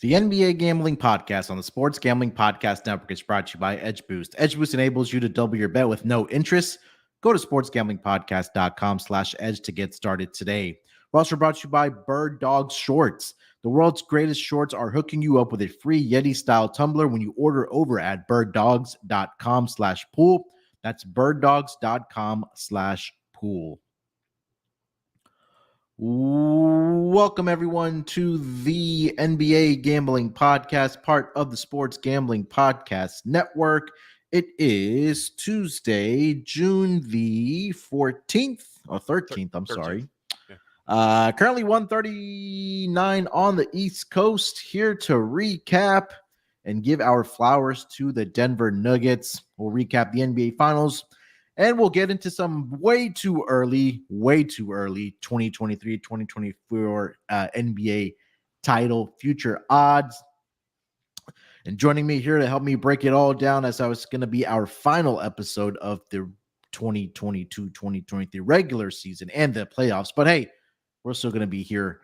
The NBA Gambling Podcast on the Sports Gambling Podcast Network is brought to you by Edge Boost. Edge Boost enables you to double your bet with no interest. Go to sportsgamblingpodcast.com/edge to get started today. We're also brought to you by Bird Dog Shorts. The world's greatest shorts are hooking you up with a free Yeti-style tumbler when you order over at birddogs.com/pool. That's birddogs.com/pool. Welcome, everyone, to the NBA Gambling Podcast, part of the Sports Gambling Podcast Network. It is Tuesday, June the 14th, or 13th, I'm 13th. Sorry. Yeah. Currently 1:39 on the East Coast, here to recap and give our flowers to the Denver Nuggets. We'll recap the NBA Finals. And we'll get into some way too early 2023-2024 NBA title future odds. And joining me here to help me break it all down, as I was going to be our final episode of the 2022-2023 regular season and the playoffs. But hey, we're still going to be here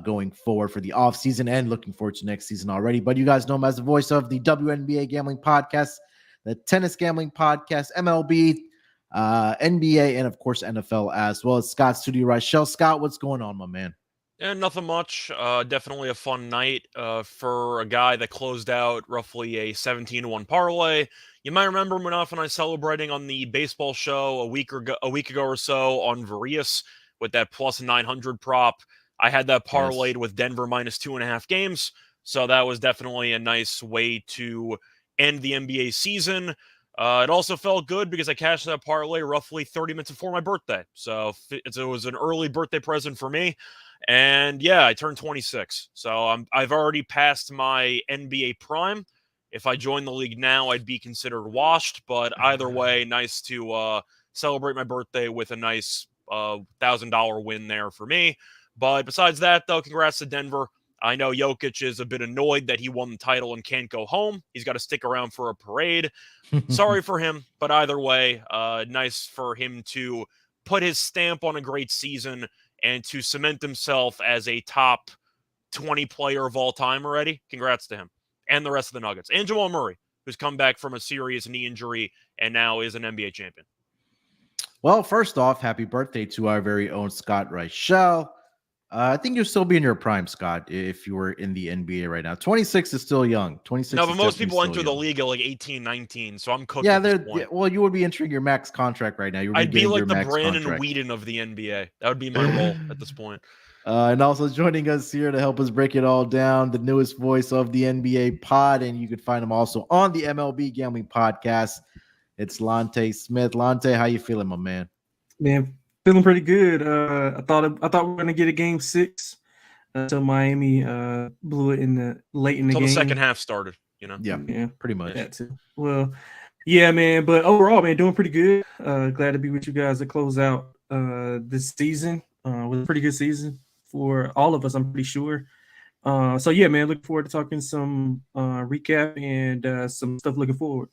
going forward for the offseason and looking forward to next season already. But you guys know him as the voice of the WNBA Gambling Podcast, the Tennis Gambling Podcast, MLB, NBA, and of course NFL as well. As Scott Studio Reichel. Scott, what's going on, my man? Yeah, nothing much. Definitely a fun night for a guy that closed out roughly a 17-1 parlay. You might remember Munaf and I celebrating on the baseball show a week ago or so on Varius with that plus 900 prop. I had that parlayed with Denver minus 2.5 games, so that was definitely a nice way to end the NBA season. It also felt good because I cashed that parlay roughly 30 minutes before my birthday. So it was an early birthday present for me. And yeah, I turned 26. So I've already passed my NBA prime. If I joined the league now, I'd be considered washed. But either way, nice to celebrate my birthday with a nice $1,000 win there for me. But besides that, though, congrats to Denver. I know Jokic is a bit annoyed that he won the title and can't go home. He's got to stick around for a parade. Sorry for him, but either way, nice for him to put his stamp on a great season and to cement himself as a top 20 player of all time already. Congrats to him and the rest of the Nuggets. And Jamal Murray, who's come back from a serious knee injury and now is an NBA champion. Well, first off, happy birthday to our very own Scott Reichel. I think you'll still be in your prime, Scott, if you were in the NBA right now. 26 is still young. 26. No, but most people enter the league at like 18, 19, so I'm cooked. Yeah, well, you would be entering your max contract right now. I'd be like the Brandon Whedon of the NBA. That would be my role at this point. And also joining us here to help us break it all down, the newest voice of the NBA pod, and you can find him also on the MLB Gambling Podcast. It's Lonte Smith. Lonte, how you feeling, my man? Man, feeling pretty good. I thought we were gonna get a game 6 until Miami blew it late in the game. Until the second half started, you know. Yeah, pretty much. That too. Well, yeah, man. But overall, man, doing pretty good. Glad to be with you guys to close out this season. Was a pretty good season for all of us, I'm pretty sure. So yeah, man, looking forward to talking some recap and some stuff looking forward.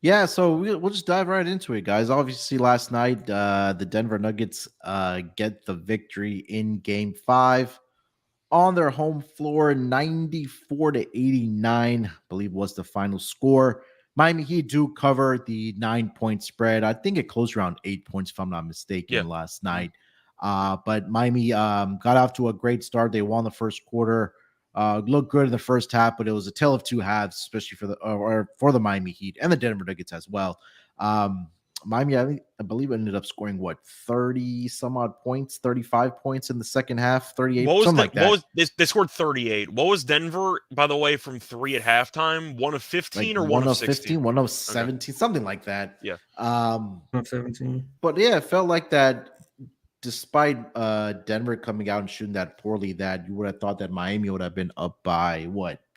Yeah, so we'll just dive right into it, guys. Obviously, last night, the Denver Nuggets get the victory in Game 5 on their home floor, 94-89, I believe was the final score. Miami Heat do cover the 9-point spread. I think it closed around 8 points, if I'm not mistaken, last night. But Miami got off to a great start. They won the first quarter. Looked good in the first half, but it was a tale of two halves, especially for the Miami Heat and the Denver Nuggets as well. Miami, I believe, ended up scoring 30 some odd points, 35 points in the second half, 38, something like that. They scored 38. What was Denver, by the way, from 3 at halftime? 1 of 15 or 1 of 16? 1 of 17, something like that. Yeah. 1 of 17. But yeah, it felt like that. Despite Denver coming out and shooting that poorly, that you would have thought that Miami would have been up by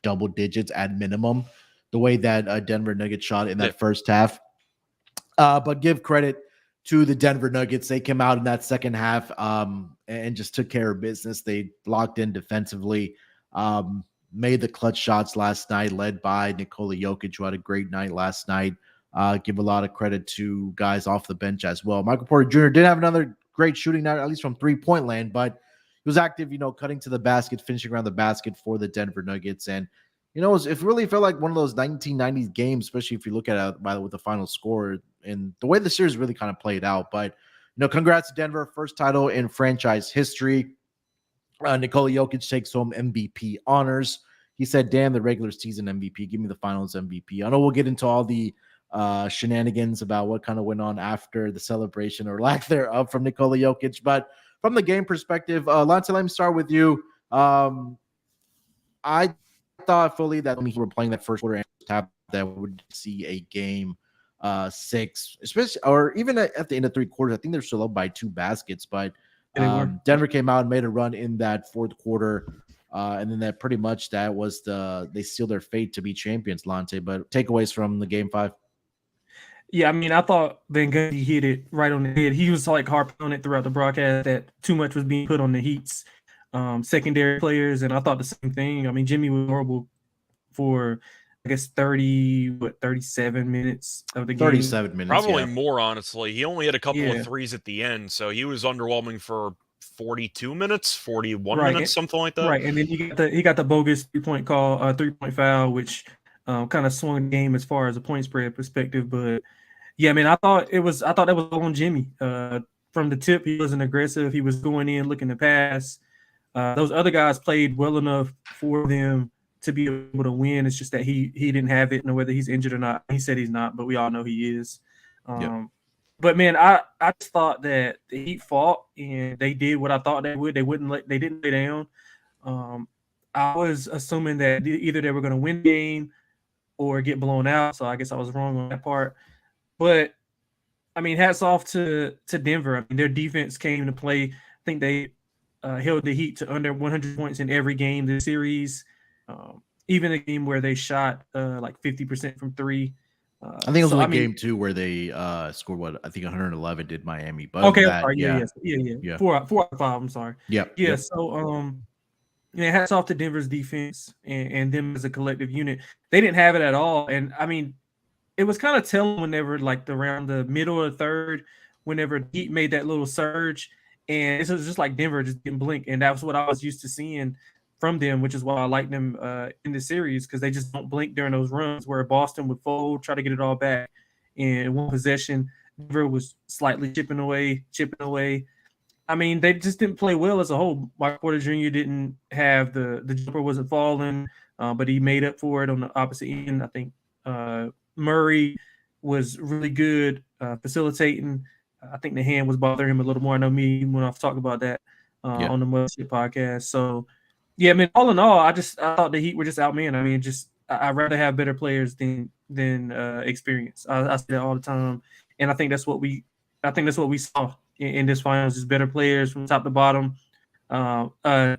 double digits at minimum, the way that Denver Nuggets shot in that first half. But give credit to the Denver Nuggets. They came out in that second half and just took care of business. They blocked in defensively, made the clutch shots last night, led by Nikola Jokic, who had a great night last night. Give a lot of credit to guys off the bench as well. Michael Porter Jr. did have another great shooting night, at least from three-point land, but was active, cutting to the basket, finishing around the basket for the Denver Nuggets. And, it really felt like one of those 1990s games, especially if you look at it with the final score and the way the series really kind of played out. But, congrats to Denver, first title in franchise history. Nikola Jokic takes home MVP honors. He said, damn, the regular season MVP. Give me the finals MVP. I know we'll get into all the shenanigans about what kind of went on after the celebration or lack thereof from Nikola Jokic. But from the game perspective, Lonte, let me start with you. I thought fully that when we were playing that first quarter and half that we would see a game 6, especially, or even at the end of 3 quarters. I think they're still up by 2 baskets, but Denver came out and made a run in that 4th quarter. And then that pretty much that was they sealed their fate to be champions, Lonte. But takeaways from the game 5. Yeah, I mean, I thought Van Gundy hit it right on the head. He was like harping on it throughout the broadcast that too much was being put on the Heat's secondary players, and I thought the same thing. I mean, Jimmy was horrible for, I guess, 37 minutes of the game. 37 minutes, probably more, honestly. He only had a couple of threes at the end, so he was underwhelming for 42 minutes, 41 minutes, something like that. Right, and then he got the bogus 3-point call, 3-point foul, which kind of swung the game as far as a point spread perspective. But yeah, I mean, I thought that was on Jimmy. From the tip, he wasn't aggressive. He was going in, looking to pass. Those other guys played well enough for them to be able to win. It's just that he didn't have it, and whether he's injured or not. He said he's not, but we all know he is. But man, I just thought that the Heat fought and they did what I thought they would. They didn't lay down. I was assuming that either they were going to win the game or get blown out. So I guess I was wrong on that part. But I mean, hats off to Denver. I mean, their defense came to play. I think they held the Heat to under 100 points in every game this series. Even a game where they shot like 50% from 3. I think it was game 2 where they scored 111 did Miami. But okay, that, yeah. 4 out of 5. I'm sorry. Yeah. So hats off to Denver's defense and them as a collective unit. They didn't have it at all, and I mean, it was kind of telling whenever around the middle of the 3rd, whenever Heat made that little surge, and it was just like Denver just didn't blink, and that was what I was used to seeing from them, which is why I like them in the series, because they just don't blink during those runs where Boston would fold, try to get it all back. In one possession, Denver was slightly chipping away. I mean, they just didn't play well as a whole. Michael Porter Jr. didn't have the jumper wasn't falling, but he made up for it on the opposite end. I think Murray was really good facilitating. I think the hand was bothering him a little more. I know me when I've talked about that on the Mudship podcast. So, yeah, I mean, all in all, I thought the Heat were just outmanned. I mean, I'd rather have better players than experience. I say that all the time, and I think that's what we saw in this finals: is better players from top to bottom. The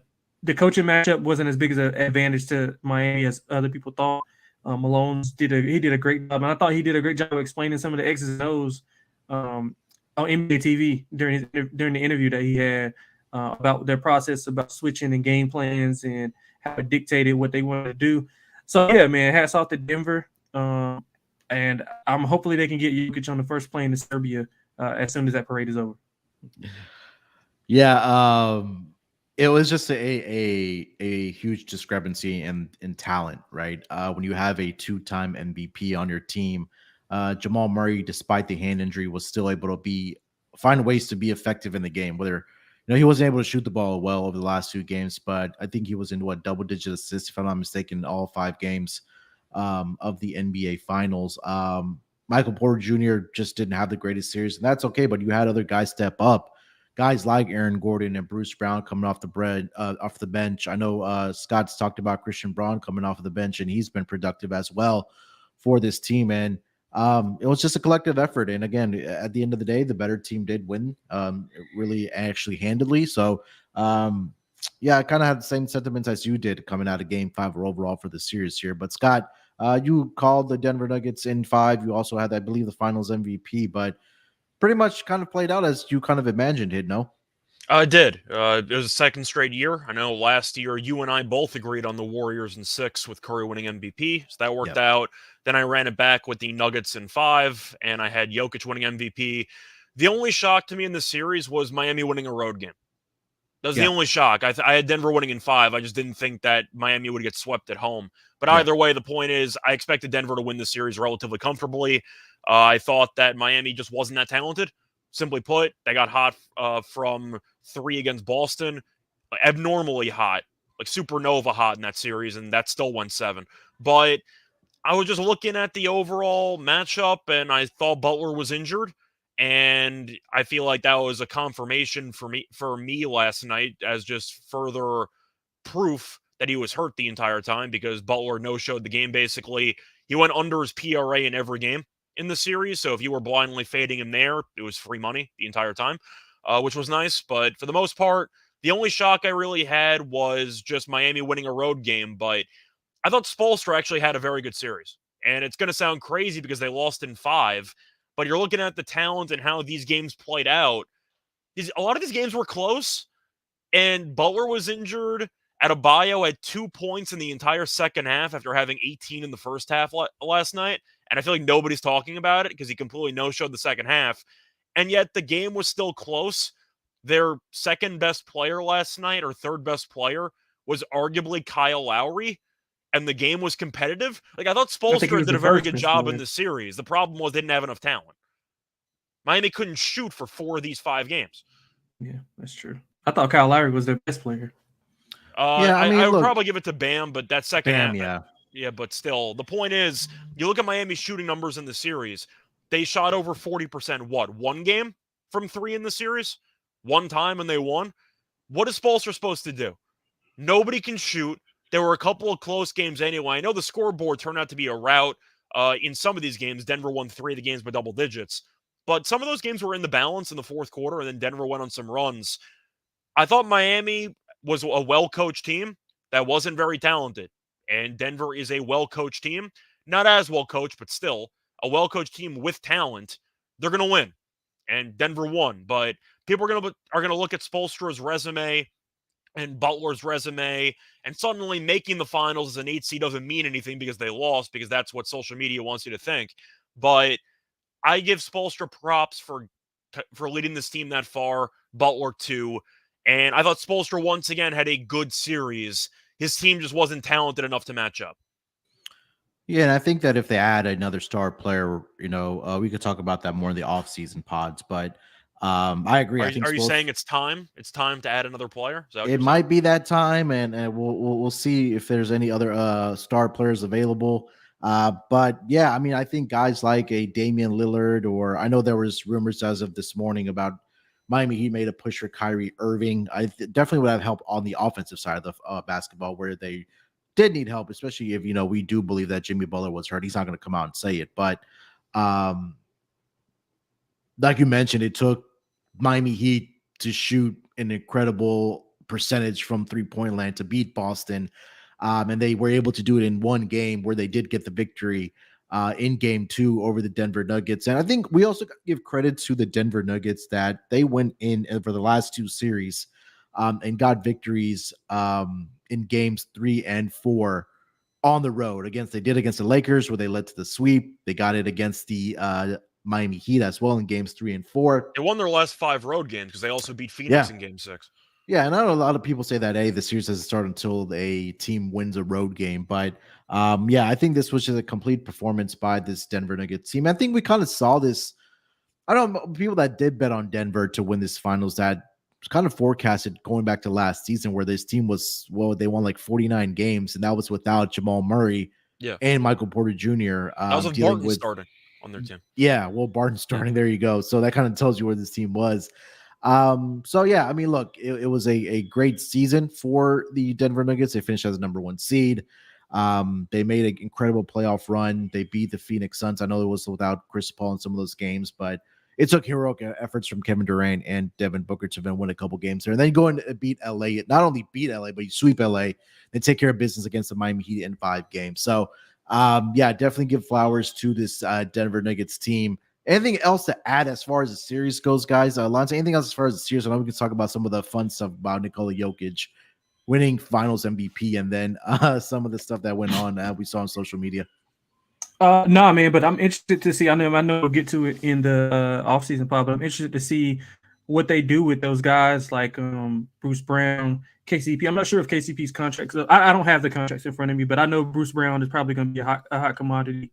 coaching matchup wasn't as big as an advantage to Miami as other people thought. Malone did a great job, and I thought he did a great job of explaining some of the X's and O's on NBA TV during the interview that he had about their process, about switching and game plans, and how it dictated what they wanted to do. So yeah, man, hats off to Denver, and hopefully they can get Jokic on the first plane to Serbia as soon as that parade is over. Yeah, it was just a huge discrepancy in talent, right? When you have a 2-time MVP on your team, Jamal Murray, despite the hand injury, was still able to find ways to be effective in the game. Whether he wasn't able to shoot the ball well over the last 2 games, but I think he was in double-digit assists, if I'm not mistaken, in all 5 games of the NBA Finals. Michael Porter Jr. just didn't have the greatest series, and that's okay. But you had other guys step up. Guys like Aaron Gordon and Bruce Brown coming off the bench. I know Scott's talked about Christian Braun coming off of the bench, and he's been productive as well for this team. And it was just a collective effort. And again, at the end of the day, the better team did win, really actually handily. So, yeah, I kind of had the same sentiments as you did coming out of Game 5 or overall for the series here. But Scott, you called the Denver Nuggets in 5. You also had, I believe, the Finals MVP, but pretty much kind of played out as you kind of imagined it, no? I did. It was a second straight year. I know last year you and I both agreed on the Warriors in 6 with Curry winning MVP, so that worked out. Then I ran it back with the Nuggets in 5, and I had Jokic winning MVP. The only shock to me in the series was Miami winning a road game. That was the only shock. I had Denver winning in 5. I just didn't think that Miami would get swept at home. But either way, the point is I expected Denver to win the series relatively comfortably. I thought that Miami just wasn't that talented. Simply put, they got hot from 3 against Boston. Abnormally hot. Like supernova hot in that series, and that still went 7. But I was just looking at the overall matchup, and I thought Butler was injured. And I feel like that was a confirmation for me last night as just further proof that he was hurt the entire time because Butler no-showed the game basically. He went under his PRA in every game in the series, so if you were blindly fading him there, it was free money the entire time, which was nice. But for the most part, the only shock I really had was just Miami winning a road game, but I thought Spoelstra actually had a very good series. And it's going to sound crazy because they lost in 5, but you're looking at the talent and how these games played out. A lot of these games were close, and Butler was injured. Adebayo had 2 points in the entire second half after having 18 in the first half last night, and I feel like nobody's talking about it because he completely no-showed the second half, and yet the game was still close. Their second-best player last night, or third-best player, was arguably Kyle Lowry, and the game was competitive. Like, I thought Spoelstra did a very good job in the series. The problem was they didn't have enough talent. Miami couldn't shoot for 4 of these 5 games. Yeah, that's true. I thought Kyle Lowry was their best player. I would probably give it to Bam, but that second half. Yeah. Yeah, but still. The point is, you look at Miami's shooting numbers in the series. They shot over 40%, one game from 3 in the series? One time, and they won? What is Spoelstra supposed to do? Nobody can shoot. There were a couple of close games anyway. I know the scoreboard turned out to be a rout in some of these games. Denver won 3 of the games by double digits. But some of those games were in the balance in the fourth quarter, and then Denver went on some runs. I thought Miami was a well-coached team that wasn't very talented. And Denver is a well-coached team. Not as well-coached, but still a well-coached team with talent. They're going to win. And Denver won. But people are going to look at Spoelstra's resume and Butler's resume, and suddenly making the finals as an 8 seed doesn't mean anything because they lost, because that's what social media wants you to think. But I give Spoelstra props for leading this team that far, Butler too. And I thought Spoelstra once again had a good series. His team just wasn't talented enough to match up. Yeah, and I think that if they add another star player, we could talk about that more in the offseason pods. But I agree. Are you saying it's time? It's time to add another player? It might be that time, and we'll see if there's any other star players available. But yeah, I mean, I think guys like a Damian Lillard, or I know there was rumors as of this morning about Miami Heat made a push for Kyrie Irving. I definitely would have helped on the offensive side of the basketball where they did need help, especially if we do believe that Jimmy Butler was hurt. He's not going to come out and say it, but like you mentioned, it took Miami Heat to shoot an incredible percentage from 3-point land to beat Boston. And they were able to do it in one game where they did get the victory in game 2 over the Denver Nuggets. And I think we also give credit to the Denver Nuggets that they went in for the last 2 series and got victories in games 3 and 4 on the road. They did against the Lakers where they led to the sweep. They got it against the Miami Heat as well in games 3 and 4. They won their last 5 road games because they also beat Phoenix in game 6. Yeah, and I know a lot of people say that, the series doesn't start until a team wins a road game. But, I think this was just a complete performance by this Denver Nuggets team. I think we kind of saw this. I don't know, people that did bet on Denver to win this finals that kind of forecasted going back to last season where this team was, they won like 49 games, and that was without Jamal Murray and Michael Porter Jr. That was with Barton starting on their team. Yeah, Barton starting. There you go. So that kind of tells you where this team was. I mean, look, it was a great season for the Denver Nuggets. They finished as the number 1 seed. They made an incredible playoff run. They beat the Phoenix Suns. I know it was without Chris Paul in some of those games, but it took heroic efforts from Kevin Durant and Devin Booker to win a couple games there. And then go and beat LA. Not only beat LA, but you sweep LA and take care of business against the Miami Heat in 5 games. So, definitely give flowers to this Denver Nuggets team. Anything else to add as far as the series goes, guys? Lonte, anything else as far as the series? I know we can talk about some of the fun stuff about Nikola Jokic winning Finals MVP, and then some of the stuff that went on we saw on social media. Man, but I'm interested to see. I know we'll get to it in the offseason pod, but I'm interested to see what they do with those guys like Bruce Brown, KCP. I'm not sure if KCP's contract. I don't have the contracts in front of me, but I know Bruce Brown is probably going to be a hot commodity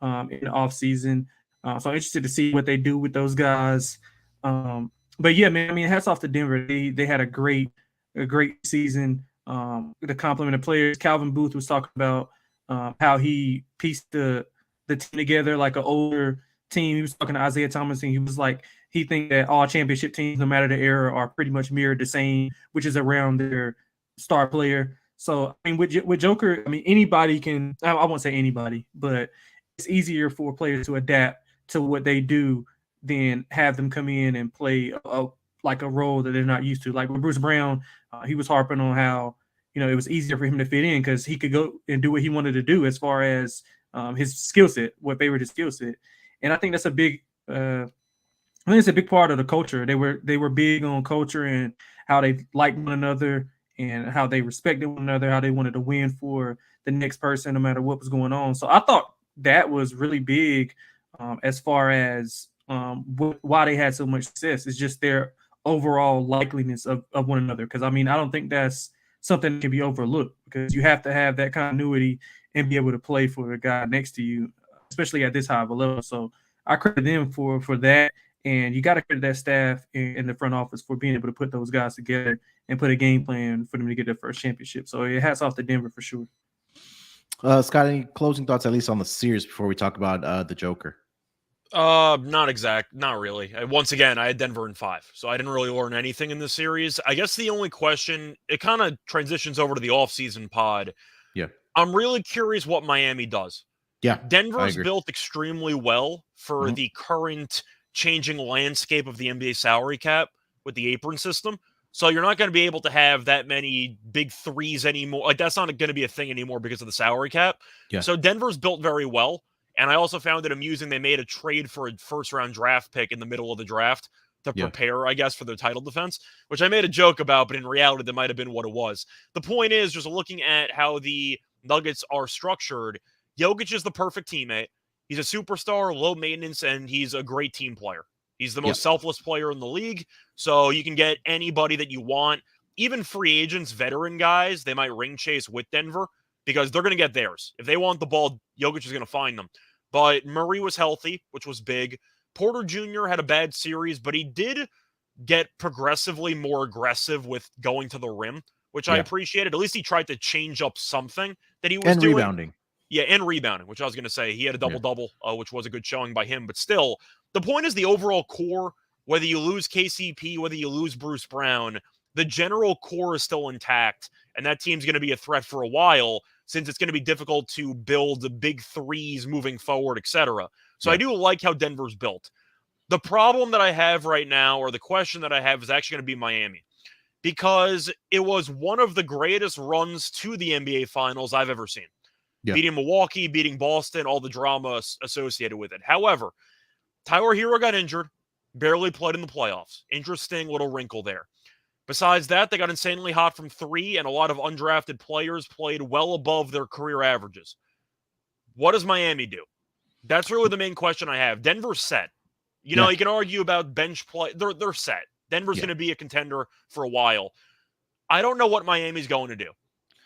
in the offseason. So I'm interested to see what they do with those guys. But yeah, man, I mean, hats off to Denver. They had a great season. The complement of players. Calvin Booth was talking about how he pieced the team together like an older team. He was talking to Isaiah Thomas, and he was like, he think that all championship teams, no matter the era, are pretty much mirrored the same, which is around their star player. So I mean, with Joker, I mean, anybody can. I won't say anybody, but it's easier for players to adapt to what they do than have them come in and play like a role that they're not used to. Like with Bruce Brown, he was harping on how it was easier for him to fit in because he could go and do what he wanted to do as far as his skill set, what favored his skill set. And I think that's a big. I think it's a big part of the culture. They were big on culture and how they liked one another and how they respected one another, how they wanted to win for the next person, no matter what was going on. So I thought that was really big as far as why they had so much success. It's just their overall likeliness of one another. Because, I mean, I don't think that's something that can be overlooked because you have to have that continuity and be able to play for the guy next to you, especially at this high of a level. So I credit them for that. And you got to credit that staff in the front office for being able to put those guys together and put a game plan for them to get their first championship. So it hats off to Denver for sure. Scott, any closing thoughts, at least on the series, before we talk about the Joker? Not really. Once again, I had Denver in 5, so I didn't really learn anything in this series. I guess the only question, it kind of transitions over to the offseason pod. Yeah. I'm really curious what Miami does. Yeah. Denver's built extremely well for the current changing landscape of the NBA salary cap with the apron system. So you're not going to be able to have that many big threes anymore. Like, that's not going to be a thing anymore because of the salary cap. Yeah. So Denver's built very well. And I also found it amusing they made a trade for a first-round draft pick in the middle of the draft to prepare, I guess, for their title defense, which I made a joke about, but in reality, that might have been what it was. The point is, just looking at how the Nuggets are structured, Jokic is the perfect teammate. He's a superstar, low maintenance, and he's a great team player. He's the most selfless player in the league, so you can get anybody that you want. Even free agents, veteran guys, they might ring chase with Denver because they're going to get theirs. If they want the ball, Jokic is going to find them. But Murray was healthy, which was big. Porter Jr. had a bad series, but he did get progressively more aggressive with going to the rim, which I appreciated. At least he tried to change up something that he was doing. Rebounding. Yeah, and rebounding, which I was going to say. He had a double-double, which was a good showing by him. But still, the point is the overall core, whether you lose KCP, whether you lose Bruce Brown, the general core is still intact, and that team's going to be a threat for a while since it's going to be difficult to build the big threes moving forward, etc. So I do like how Denver's built. The problem that I have right now, or the question that I have, is actually going to be Miami. Because it was one of the greatest runs to the NBA Finals I've ever seen. Yeah. Beating Milwaukee, beating Boston, all the drama associated with it. However, Tyler Hero got injured, barely played in the playoffs. Interesting little wrinkle there. Besides that, they got insanely hot from 3, and a lot of undrafted players played well above their career averages. What does Miami do? That's really the main question I have. Denver's set. You know, you can argue about bench play. They're set. Denver's going to be a contender for a while. I don't know what Miami's going to do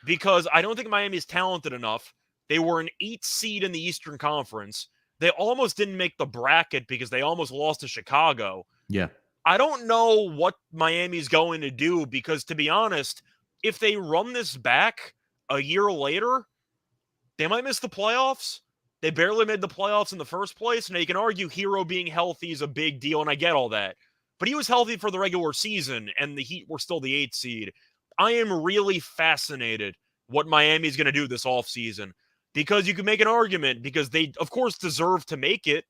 because I don't think Miami's talented enough. They were an 8 seed in the Eastern Conference. They almost didn't make the bracket because they almost lost to Chicago. Yeah. I don't know what Miami's going to do because, to be honest, if they run this back a year later, they might miss the playoffs. They barely made the playoffs in the first place. Now, you can argue Hero being healthy is a big deal, and I get all that. But he was healthy for the regular season, and the Heat were still the 8th seed. I am really fascinated what Miami's going to do this offseason because you can make an argument because they, of course, deserve to make it,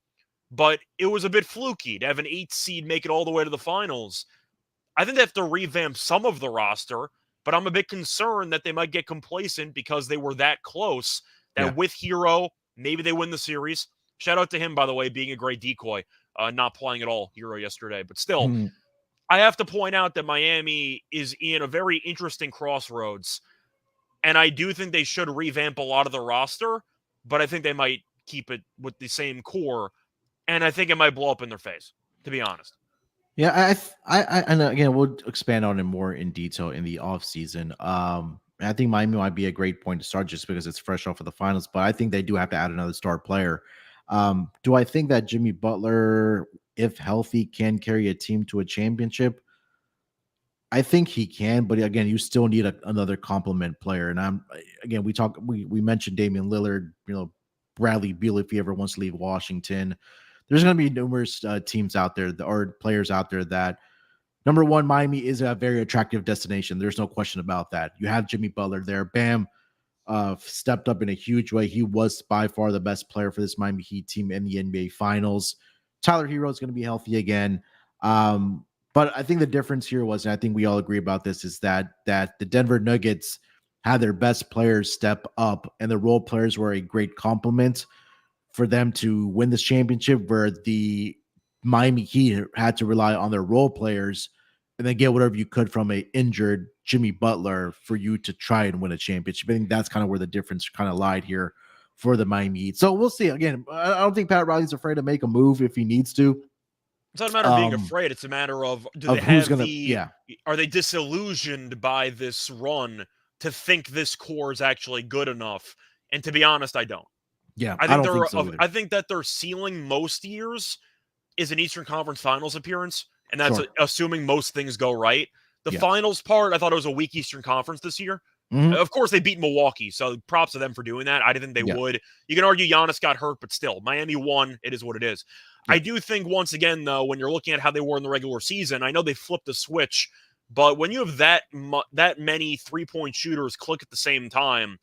but it was a bit fluky to have an 8th seed make it all the way to the finals. I think they have to revamp some of the roster, but I'm a bit concerned that they might get complacent because they were that close that with Hero, maybe they win the series. Shout out to him, by the way, being a great decoy, not playing at all Hero yesterday. But still, I have to point out that Miami is in a very interesting crossroads, and I do think they should revamp a lot of the roster, but I think they might keep it with the same core. And I think it might blow up in their face, to be honest. Yeah, and again, we'll expand on it more in detail in the off season. I think Miami might be a great point to start just because it's fresh off of the finals, but I think they do have to add another star player. Do I think that Jimmy Butler, if healthy, can carry a team to a championship? I think he can, but again, you still need another complement player. And again, we mentioned Damian Lillard, Bradley Beal if he ever wants to leave Washington. There's going to be numerous teams out there or players out there that number one, Miami is a very attractive destination. There's no question about that. You have Jimmy Butler there. Bam stepped up in a huge way. He was by far the best player for this Miami Heat team in the NBA Finals. Tyler Hero is going to be healthy again. But I think the difference here was, and I think we all agree about this, is that the Denver Nuggets had their best players step up, and the role players were a great complement for them to win this championship, where the Miami Heat had to rely on their role players and then get whatever you could from a injured Jimmy Butler for you to try and win a championship. I think that's kind of where the difference kind of lied here for the Miami Heat. So we'll see. Again, I don't think Pat Riley's afraid to make a move if he needs to. It's not a matter of being afraid. It's a matter of are they disillusioned by this run to think this core is actually good enough? And to be honest, I don't. Yeah, I don't think so either. I think that their ceiling most years is an Eastern Conference Finals appearance, and that's assuming most things go right. The finals part, I thought it was a weak Eastern Conference this year. Mm-hmm. Of course, they beat Milwaukee, so props to them for doing that. I didn't think they would. You can argue Giannis got hurt, but still, Miami won. It is what it is. Yeah. I do think, once again, though, when you're looking at how they were in the regular season, I know they flipped the switch, but when you have that many three-point shooters click at the same time,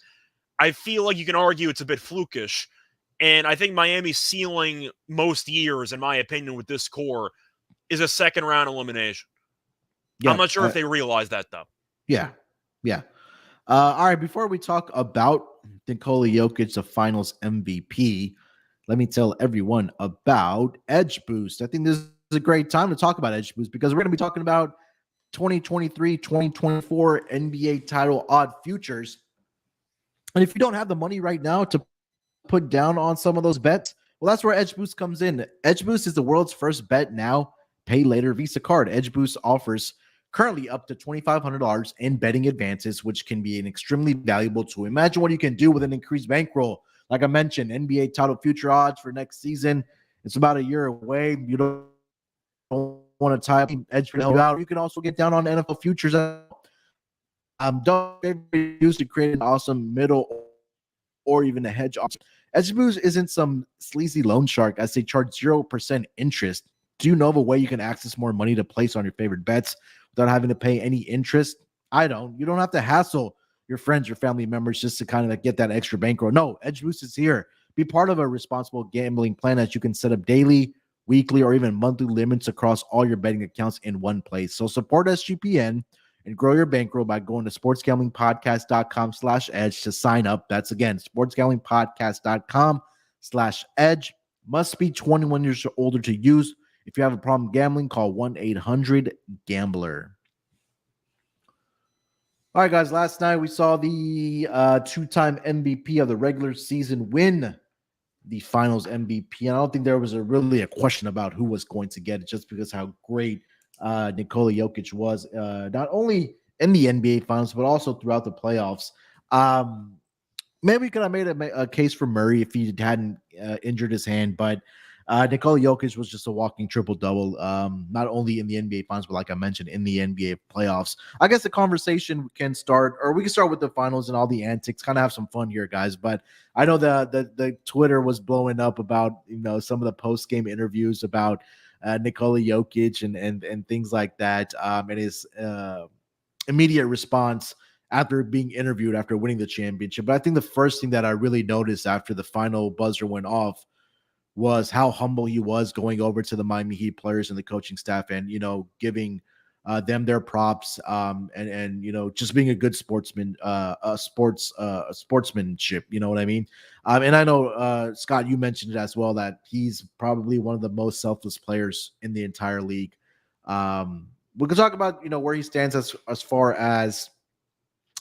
I feel like you can argue it's a bit flukish. And I think Miami's ceiling most years, in my opinion, with this core, is a second-round elimination. Yeah, I'm not sure if they realize that, though. Yeah. All right, before we talk about Nikola Jokic, the finals MVP, let me tell everyone about Edge Boost. I think this is a great time to talk about Edge Boost because we're going to be talking about 2023-2024 NBA title odd futures. And if you don't have the money right now to put down on some of those bets, well, that's where Edge Boost comes in. Edge Boost is the world's first bet now, pay later Visa card. Edge Boost offers currently up to $2,500 in betting advances, which can be an extremely valuable tool. Imagine what you can do with an increased bankroll. Like I mentioned, NBA title future odds for next season. It's about a year away. You don't want to tie up Edge for out. You can also get down on NFL futures. Don't use to create an awesome middle or even a hedge option. Edge Boost isn't some sleazy loan shark as they charge 0% interest. Do you know of a way you can access more money to place on your favorite bets without having to pay any interest? I don't. You don't have to hassle your friends, your family members just to kind of get that extra bankroll. No, Edge Boost is here. Be part of a responsible gambling plan that you can set up daily, weekly, or even monthly limits across all your betting accounts in one place. So support SGPN and grow your bankroll by going to sportsgamblingpodcast.com/edge to sign up. That's again, sportsgamblingpodcast.com/edge. Must be 21 years or older to use. If you have a problem gambling, call 1-800-GAMBLER. All right, guys, last night we saw the two-time MVP of the regular season win the finals MVP. And I don't think there was really a question about who was going to get it just because how great Nikola Jokic was, not only in the NBA finals, but also throughout the playoffs. Maybe we could have made a case for Murray if he hadn't injured his hand, but Nikola Jokic was just a walking triple-double, not only in the NBA finals, but like I mentioned, in the NBA playoffs. I guess the conversation can start, or we can start with the finals and all the antics, kind of have some fun here, guys. But I know the Twitter was blowing up about, some of the post-game interviews about Nikola Jokic and things like that, and his immediate response after being interviewed after winning the championship. But I think the first thing that I really noticed after the final buzzer went off was how humble he was going over to the Miami Heat players and the coaching staff and, giving them their props and just being a good sportsman, sportsmanship. You know what I mean? And I know, Scott, you mentioned it as well, that he's probably one of the most selfless players in the entire league. We can talk about, where he stands as far as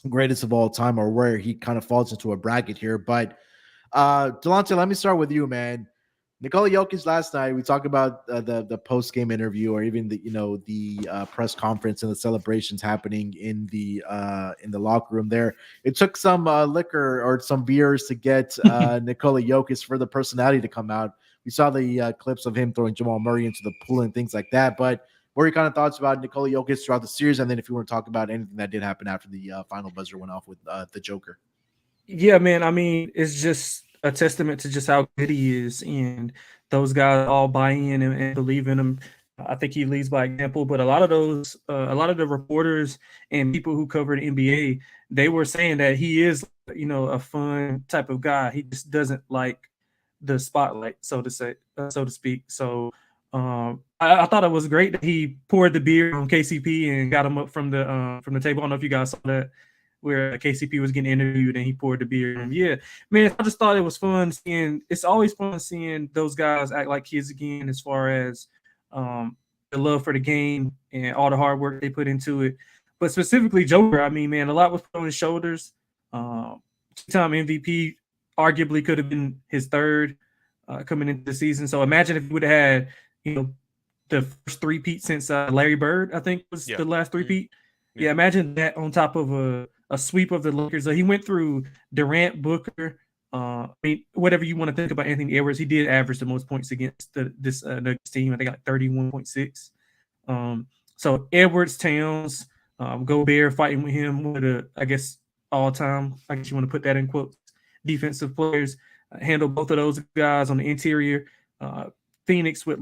greatest of all time or where he kind of falls into a bracket here. But Delonte, let me start with you, man. Nikola Jokic last night. We talk about the post game interview, or even the press conference and the celebrations happening in the locker room. There, it took some liquor or some beers to get Nikola Jokic for the personality to come out. We saw the clips of him throwing Jamal Murray into the pool and things like that. But what are your kind of thoughts about Nikola Jokic throughout the series? And then if you want to talk about anything that did happen after the final buzzer went off with the Joker. Yeah, man. I mean, it's just a testament to just how good he is, and those guys all buy in and believe in him. I think he leads by example. But a lot of the reporters and people who covered NBA, they were saying that he is, a fun type of guy. He just doesn't like the spotlight, so to speak. So I thought it was great that he poured the beer on KCP and got him up from the table. I don't know if you guys saw that, where KCP was getting interviewed and he poured the beer. And yeah, man, I just thought it was fun seeing. It's always fun seeing those guys act like kids again, as far as the love for the game and all the hard work they put into it. But specifically Joker, I mean, man, a lot was put on his shoulders. Two-time MVP, arguably could have been his third coming into the season. So imagine if he would have had, the first three-peat since Larry Bird, I think was the last three-peat. Yeah, imagine that on top of a sweep of the Lakers. So he went through Durant, Booker. I mean, whatever you want to think about Anthony Edwards, he did average the most points against this Nuggets team. I think like 31.6. So Edwards, Towns, Gobert fighting with him, one of the, I guess, all-time, I guess you want to put that in quotes, defensive players. Handle both of those guys on the interior. Phoenix with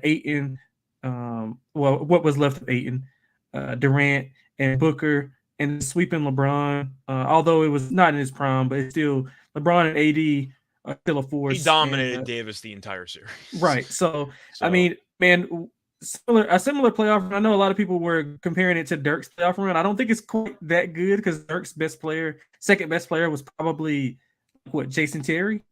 Ayton. What was left of Ayton, Durant and Booker, and sweeping LeBron. Although it was not in his prime, but it's still LeBron and AD are still a force. He dominated Davis the entire series. Right. So I mean, man, a similar playoff run. I know a lot of people were comparing it to Dirk's playoff run. I don't think it's quite that good, because Dirk's second best player was probably Jason Terry.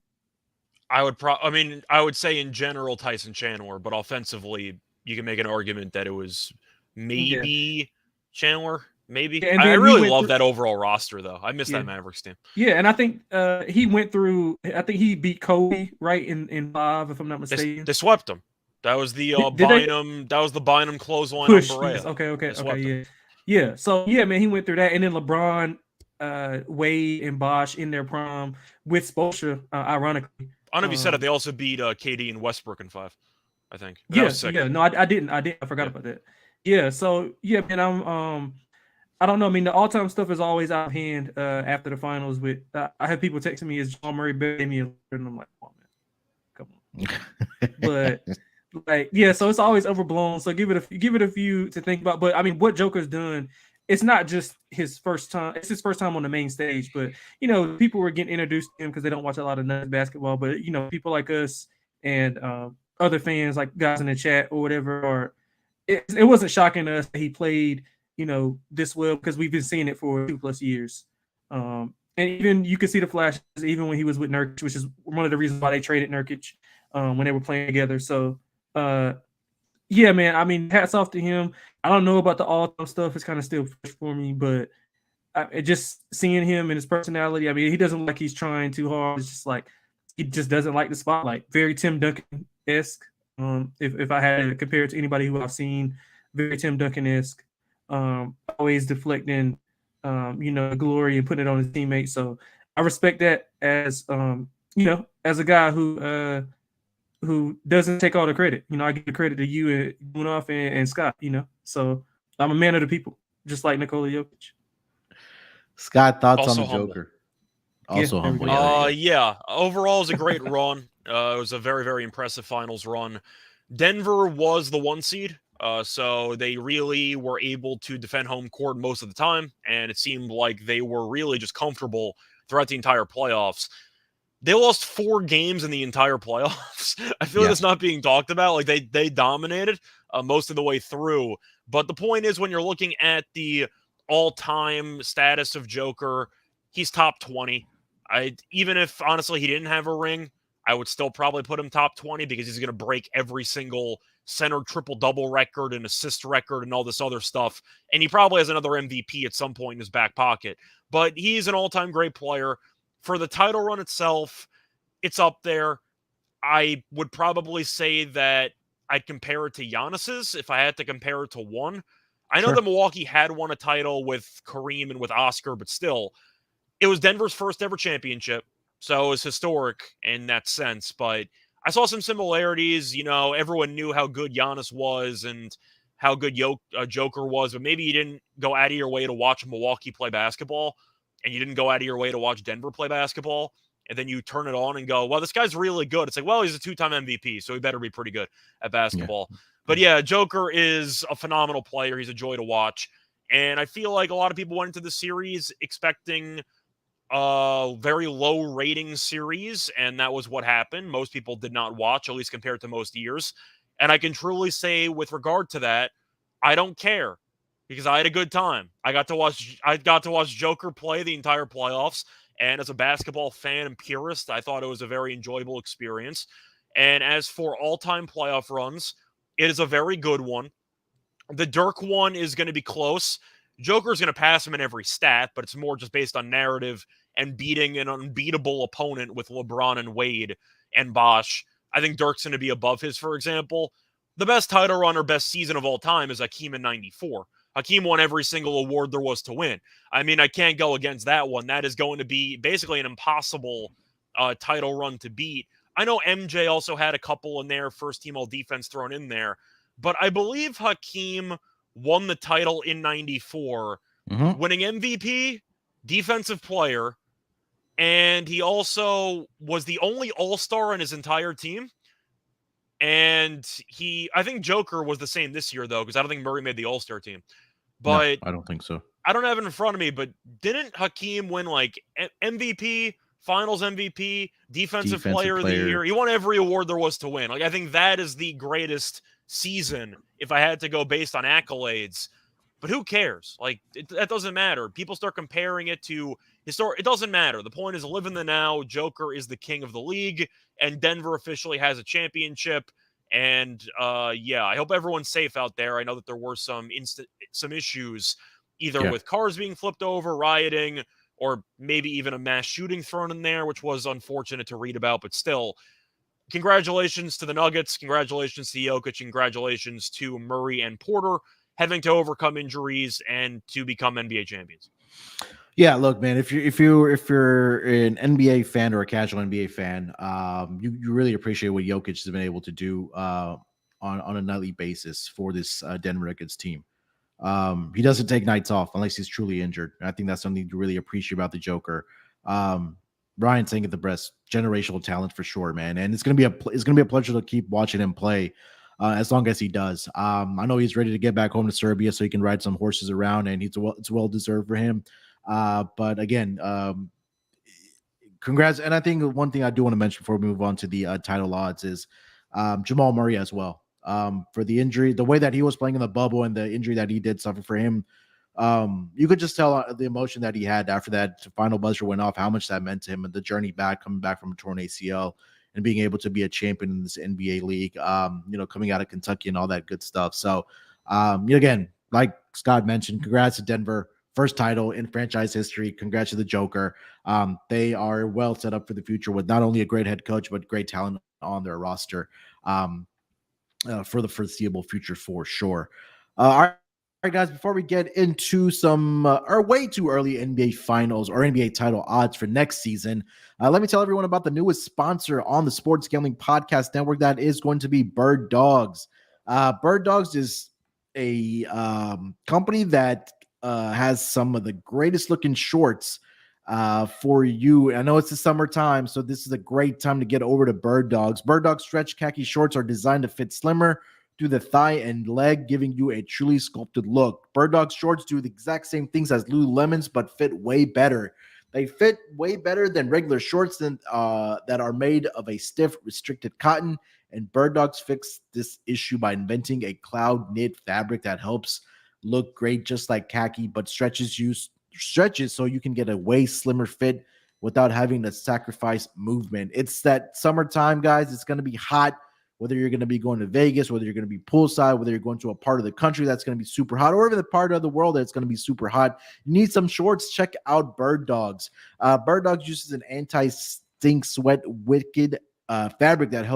I would say in general Tyson Chandler, but offensively you can make an argument that it was maybe Chandler. Maybe. I really love that overall roster, though. I miss that Mavericks team. Yeah, and I think he went through. I think he beat Kobe right in 5, if I'm not mistaken. They swept him. That was the Bynum. That was the Bynum clothesline on Barea. Yes. Okay. Yeah. So yeah, man, he went through that, and then LeBron, Wade, and Bosh in their prime with Spoelstra, ironically. I don't know if you said it. They also beat KD and Westbrook in 5, I think. Yeah. No, I didn't. I forgot about that. Yeah. So yeah, man, I don't know. I mean, the all-time stuff is always out of hand after the finals. With I have people texting me, "Is Jamal Murray better than me?" And I'm like, "Come on, man, come on." But yeah, so it's always overblown. So give it a few to think about. But I mean, what Joker's done, it's not just his first time. It's his first time on the main stage. But people were getting introduced to him because they don't watch a lot of Nuggets basketball. But people like us and other fans, like guys in the chat or whatever, or it wasn't shocking to us that he played this well, because we've been seeing it for 2+ years. And even you could see the flashes even when he was with Nurkic, which is one of the reasons why they traded Nurkic when they were playing together. So yeah, man, I mean, hats off to him. I don't know about the all-time stuff. It's kind of still fresh for me, but just seeing him and his personality, I mean, he doesn't like he's trying too hard. It's just like he just doesn't like the spotlight. Very Tim Duncan-esque. If I had to compare it to anybody who I've seen, very Tim Duncan-esque. Always deflecting, glory and putting it on his teammates. So I respect that as as a guy who doesn't take all the credit. I give the credit to you and Munaf and Scott. So I'm a man of the people, just like Nikola Jokic. Scott, thoughts also on the humble. Joker? Also humble. Yeah. Overall, it was a great run. It was a very, very impressive finals run. Denver was the 1 seed. So they really were able to defend home court most of the time, and it seemed like they were really just comfortable throughout the entire playoffs. They lost 4 games in the entire playoffs. I feel like that's not being talked about. Like they dominated most of the way through. But the point is, when you're looking at the all-time status of Joker, he's top 20. Even if honestly he didn't have a ring, I would still probably put him top 20, because he's going to break every single center triple-double record and assist record and all this other stuff. And he probably has another MVP at some point in his back pocket. But he's an all-time great player. For the title run itself, it's up there. I would probably say that I'd compare it to Giannis's if I had to compare it to one. I know Sure. that Milwaukee had won a title with Kareem and with Oscar, but still, it was Denver's first ever championship. So it was historic in that sense. But I saw some similarities. You know, everyone knew how good Giannis was and how good Joker was, but maybe you didn't go out of your way to watch Milwaukee play basketball and you didn't go out of your way to watch Denver play basketball. And then you turn it on and go, well, this guy's really good. It's like, well, he's a 2-time MVP, so he better be pretty good at basketball. Yeah. But yeah, Joker is a phenomenal player. He's a joy to watch. And I feel like a lot of people went into the series expecting very low rating series, and that was what happened. Most people did not watch, at least compared to most years. And I can truly say, with regard to that, I don't care because I had a good time. I got to watch Joker play the entire playoffs, and as a basketball fan and purist, I thought it was a very enjoyable experience. And as for all-time playoff runs, it is a very good one. The Dirk one is going to be close. Joker's going to pass him in every stat, but it's more just based on narrative and beating an unbeatable opponent with LeBron and Wade and Bosh. I think Dirk's going to be above his, for example. The best title run or best season of all time is Hakeem in 94. Hakeem won every single award there was to win. I mean, I can't go against that one. That is going to be basically an impossible title run to beat. I know MJ also had a couple in there, first team all defense thrown in there, but I believe Hakeem won the title in 94, winning MVP, defensive player, and he also was the only all-star on his entire team. And I think Joker was the same this year, though, because I don't think Murray made the all-star team. But no, I don't think so. I don't have it in front of me, but didn't Hakeem win like MVP, Finals MVP, Defensive Player of the Year? He won every award there was to win. Like, I think that is the greatest season if I had to go based on accolades. But who cares? Like, that doesn't matter. People start comparing it to historic. It doesn't matter. The point is live in the now. Joker is the king of the league, and Denver officially has a championship. And yeah, I hope everyone's safe out there. I know that there were some issues, either with cars being flipped over, rioting, or maybe even a mass shooting thrown in there, which was unfortunate to read about. But still, congratulations to the Nuggets. Congratulations to Jokic. Congratulations to Murray and Porter having to overcome injuries and to become NBA champions. Yeah, look, man, if you're an NBA fan or a casual NBA fan, you really appreciate what Jokic has been able to do on a nightly basis for this Denver Nuggets team. He doesn't take nights off unless he's truly injured. And I think that's something to really appreciate about the Joker. Ryan saying it the best, generational talent for sure, man. And it's gonna be a pleasure to keep watching him play as long as he does. I know he's ready to get back home to Serbia so he can ride some horses around, and it's well deserved for him. But again, congrats. And I think one thing I do want to mention before we move on to the title odds is Jamal Murray as well. For the injury, the way that he was playing in the bubble and the injury that he did suffer for him, you could just tell the emotion that he had after that final buzzer went off, how much that meant to him, and the journey back, coming back from a torn ACL and being able to be a champion in this NBA league, coming out of Kentucky and all that good stuff. So, again, like Scott mentioned, congrats to Denver. First title in franchise history. Congrats to the Joker. They are well set up for the future with not only a great head coach, but great talent on their roster for the foreseeable future for sure. All right, guys, before we get into some our way too early NBA finals or NBA title odds for next season, let me tell everyone about the newest sponsor on the Sports Gambling Podcast Network. That is going to be Bird Dogs. Bird Dogs is a company that has some of the greatest looking shorts for you. I know it's the summertime, so this is a great time to get over to Bird Dogs. Bird Dogs stretch khaki shorts are designed to fit slimmer through the thigh and leg, giving you a truly sculpted look. Bird Dogs shorts do the exact same things as Lululemon's, but fit way better. They fit way better than regular shorts that are made of a stiff, restricted cotton. And Bird Dogs fixed this issue by inventing a cloud knit fabric that helps look great just like khaki, but stretches so you can get a way slimmer fit without having to sacrifice movement. It's that summertime, guys. It's going to be hot, whether you're going to be going to Vegas, whether you're going to be poolside, whether you're going to a part of the country that's going to be super hot, or even the part of the world that's going to be super hot. You need some shorts. Check out Bird Dogs. Bird Dogs uses an anti-stink sweat wicked fabric that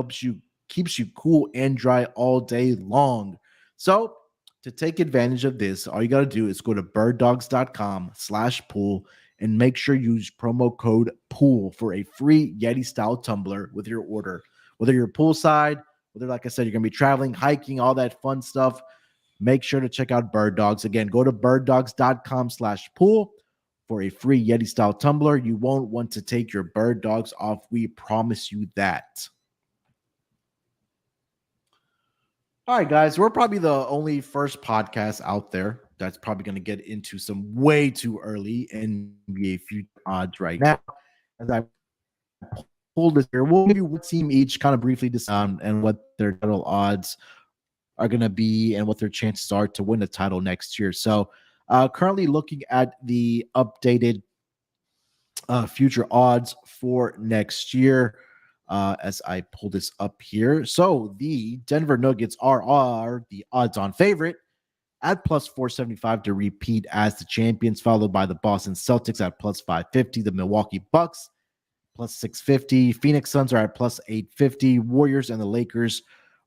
keeps you cool and dry all day long. So to take advantage of this, all you got to do is go to birddogs.com/pool and make sure you use promo code POOL for a free Yeti style tumbler with your order. Whether you're poolside, whether, like I said, you're going to be traveling, hiking, all that fun stuff, make sure to check out Bird Dogs. Again, go to birddogs.com/pool for a free Yeti style tumbler. You won't want to take your Bird Dogs off. We promise you that. All right, guys, we're probably the only first podcast out there that's probably going to get into some way too early NBA future odds right now. As I pull this here, we'll give you one team each, kind of briefly decide and what their total odds are going to be and what their chances are to win the title next year. So currently looking at the updated future odds for next year. As I pull this up here. So the Denver Nuggets are the odds-on favorite at plus 475 to repeat as the champions, followed by the Boston Celtics at plus 550, the Milwaukee Bucks plus 650, Phoenix Suns are at plus 850, Warriors and the Lakers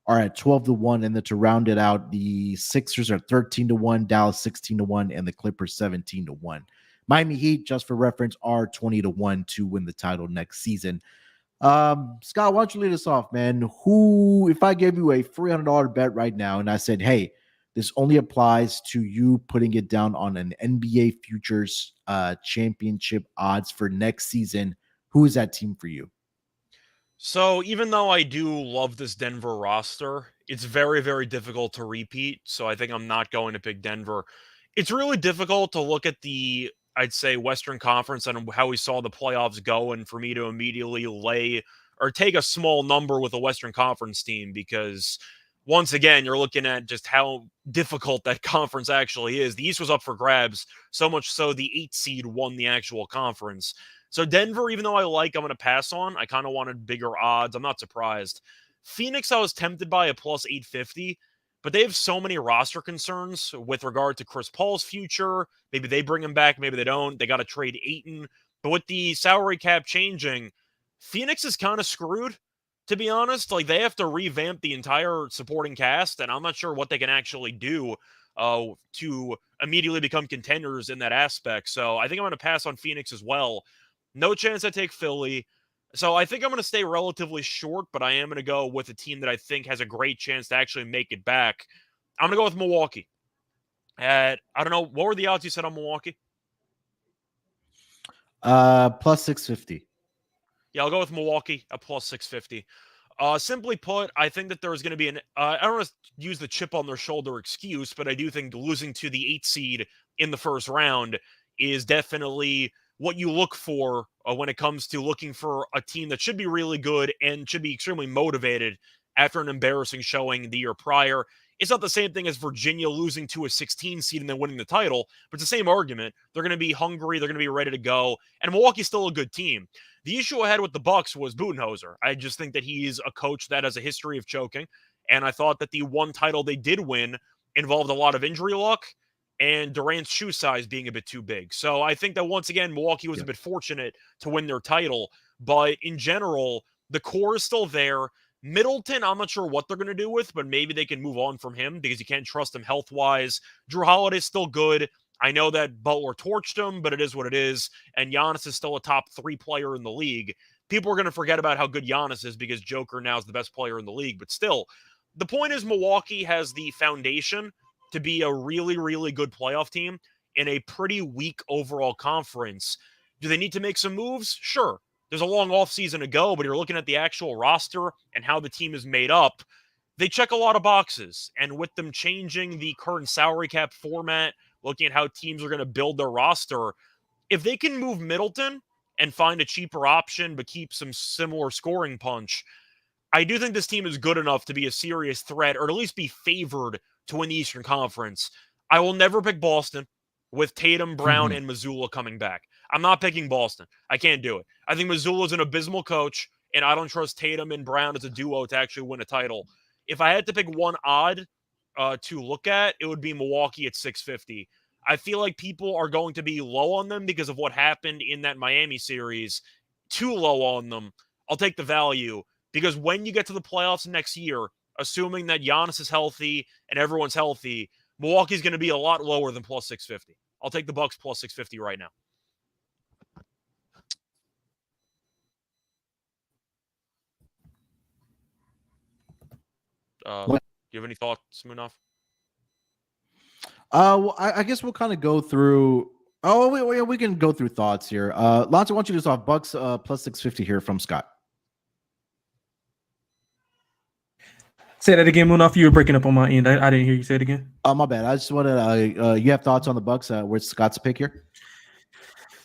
are at 12-1, and then to round it out, the Sixers are 13-1, Dallas 16-1, and the Clippers 17-1. Miami Heat, just for reference, are 20-1 to win the title next season. Scott, why don't you lead us off, man? Who, if I gave you a $300 bet right now and I said, hey, this only applies to you putting it down on an NBA futures championship odds for next season, who is that team for you? So even though I do love this Denver roster, it's very, very difficult to repeat. So I think I'm not going to pick Denver. It's really difficult to look at the, I'd say, Western Conference and how we saw the playoffs go, and for me to immediately lay or take a small number with a Western Conference team, because once again, you're looking at just how difficult that conference actually is. The East was up for grabs, so much so the 8 seed won the actual conference. So Denver, even though I like, I'm going to pass on. I kind of wanted bigger odds. I'm not surprised. Phoenix, I was tempted by a plus 850, but they have so many roster concerns with regard to Chris Paul's future. Maybe they bring him back, maybe they don't. They got to trade Ayton. But with the salary cap changing, Phoenix is kind of screwed, to be honest. Like, they have to revamp the entire supporting cast, and I'm not sure what they can actually do to immediately become contenders in that aspect. So I think I'm going to pass on Phoenix as well. No chance I take Philly. So I think I'm going to stay relatively short, but I am going to go with a team that I think has a great chance to actually make it back. I'm going to go with Milwaukee. I don't know, what were the odds you said on Milwaukee? Plus 650. Yeah, I'll go with Milwaukee at plus 650. Simply put, I think that there's going to be I don't want to use the chip on their shoulder excuse, but I do think losing to the 8 seed in the first round is definitely what you look for when it comes to looking for a team that should be really good and should be extremely motivated after an embarrassing showing the year prior. It's not the same thing as Virginia losing to a 16 seed and then winning the title, but it's the same argument. They're going to be hungry. They're going to be ready to go. And Milwaukee's still a good team. The issue I had with the Bucks was Budenholzer. I just think that he's a coach that has a history of choking. And I thought that the one title they did win involved a lot of injury luck and Durant's shoe size being a bit too big. So I think that once again, Milwaukee was a bit fortunate to win their title. But in general, the core is still there. Middleton, I'm not sure what they're going to do with, but maybe they can move on from him because you can't trust him health-wise. Drew Holiday's still good. I know that Butler torched him, but it is what it is. And Giannis is still a top 3 player in the league. People are going to forget about how good Giannis is because Joker now is the best player in the league. But still, the point is Milwaukee has the foundation to be a really, really good playoff team in a pretty weak overall conference. Do they need to make some moves? Sure. There's a long offseason to go, but you're looking at the actual roster and how the team is made up. They check a lot of boxes. And with them changing the current salary cap format, looking at how teams are going to build their roster, if they can move Middleton and find a cheaper option but keep some similar scoring punch, I do think this team is good enough to be a serious threat or at least be favored to win the Eastern Conference. I will never pick Boston with Tatum, Brown, and Mazzulla coming back. I'm not picking Boston. I can't do it. I think Mazzulla's an abysmal coach, and I don't trust Tatum and Brown as a duo to actually win a title. If I had to pick one odd to look at, it would be Milwaukee at 650. I feel like people are going to be low on them because of what happened in that Miami series. Too low on them. I'll take the value. Because when you get to the playoffs next year, assuming that Giannis is healthy and everyone's healthy, Milwaukee's going to be a lot lower than plus 650. I'll take the Bucks plus 650 right now. Do you have any thoughts, Munaf? Well, I guess we'll kind of go through. Oh, we can go through thoughts here. Lonte, why don't you just off Bucks plus 650 here from Scott? Say that again, Munaf. You were breaking up on my end. I didn't hear you say it again. Oh, my bad. I just wanted you have thoughts on the Bucks? Where's Scott's pick here?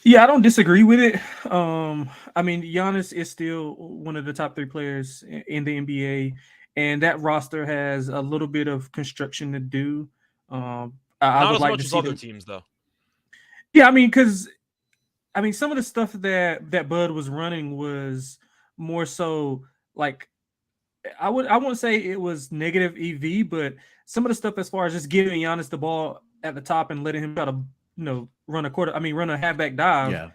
Yeah, I don't disagree with it. I mean, Giannis is still one of the top 3 players in the NBA, and that roster has a little bit of construction to do. I Not would as like much to as see other them. teams, though. Yeah, I mean, because some of the stuff that Bud was running was more so like I wouldn't say it was negative EV, but some of the stuff as far as just giving Giannis the ball at the top and letting him try to run a halfback dive. Yeah.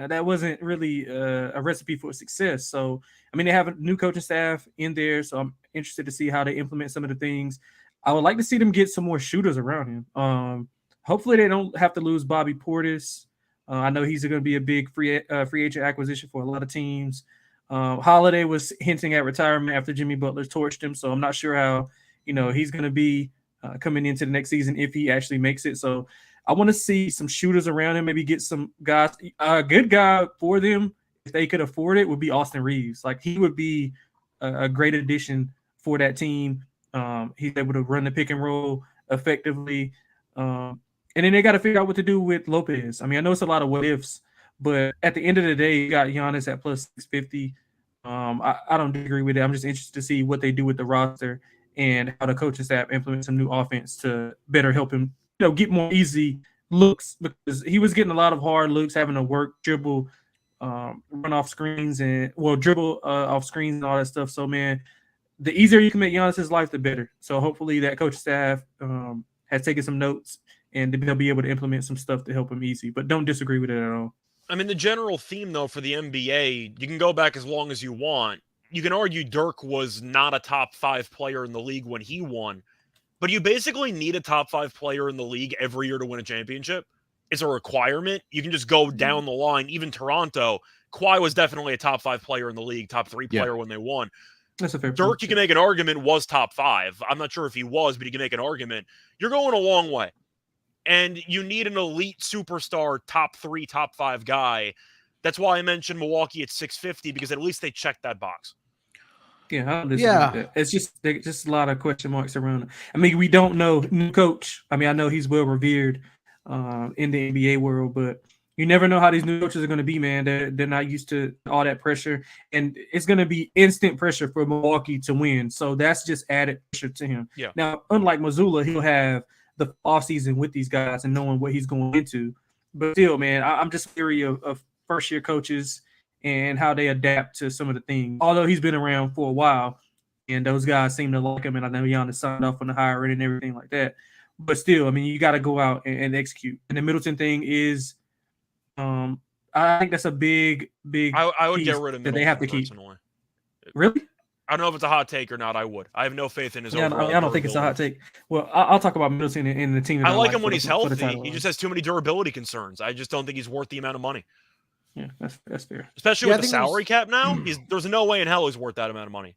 That wasn't really a recipe for success. So, I mean, they have a new coaching staff in there, so I'm interested to see how they implement some of the things. I would like to see them get some more shooters around him. Hopefully, they don't have to lose Bobby Portis. I know he's going to be a big free agent acquisition for a lot of teams. Holiday was hinting at retirement after Jimmy Butler torched him, so I'm not sure how he's going to be coming into the next season if he actually makes it. So I want to see some shooters around him, maybe get some guys. A good guy for them, if they could afford it, would be Austin Reeves. Like, he would be a great addition for that team. He's able to run the pick and roll effectively. And then they got to figure out what to do with Lopez. I mean, I know it's a lot of what ifs, but at the end of the day, you got Giannis at plus 650. I don't agree with it. I'm just interested to see what they do with the roster and how the coaching staff implement some new offense to better help him, get more easy looks, because he was getting a lot of hard looks, having to work, dribble, run off screens dribble off screens and all that stuff. So, man, the easier you can make Giannis's life, the better. So hopefully that coaching staff has taken some notes and they'll be able to implement some stuff to help him easy. But don't disagree with it at all. I mean, the general theme, though, for the NBA, you can go back as long as you want. You can argue Dirk was not a top 5 player in the league when he won, but you basically need a top 5 player in the league every year to win a championship. It's a requirement. You can just go down the line. Even Toronto, Kawhi was definitely a top 5 player in the league, top 3 player when they won. That's a fair Dirk, point. you can make an argument, was top 5. I'm not sure if he was, but you can make an argument. You're going a long way. And you need an elite superstar, top 3, top 5 guy. That's why I mentioned Milwaukee at 650, because at least they checked that box. Yeah, I don't disagree with that. It's just a lot of question marks around it. I mean, we don't know. New coach. I mean, I know he's well revered in the NBA world, but you never know how these new coaches are going to be, man. They're not used to all that pressure, and it's going to be instant pressure for Milwaukee to win. So that's just added pressure to him. Yeah. Now, unlike Mazzulla, he'll have the offseason with these guys and knowing what he's going into. But still, man, I'm just leery of first-year coaches and how they adapt to some of the things. Although he's been around for a while, and those guys seem to like him, and I know Giannis signed off on the higher end and everything like that. But still, I mean, you got to go out and execute. And the Middleton thing is, I think that's a big. I would get rid of Middleton, that they have to keep. personally. Really? I don't know if it's a hot take or not. I would. I have no faith in his overall. I don't think it's a hot take. Well, I'll talk about Middleton and the team. I like him when he's healthy. He just has too many durability concerns. I just don't think he's worth the amount of money. Yeah, that's fair. Especially with the salary cap now. There's no way in hell he's worth that amount of money.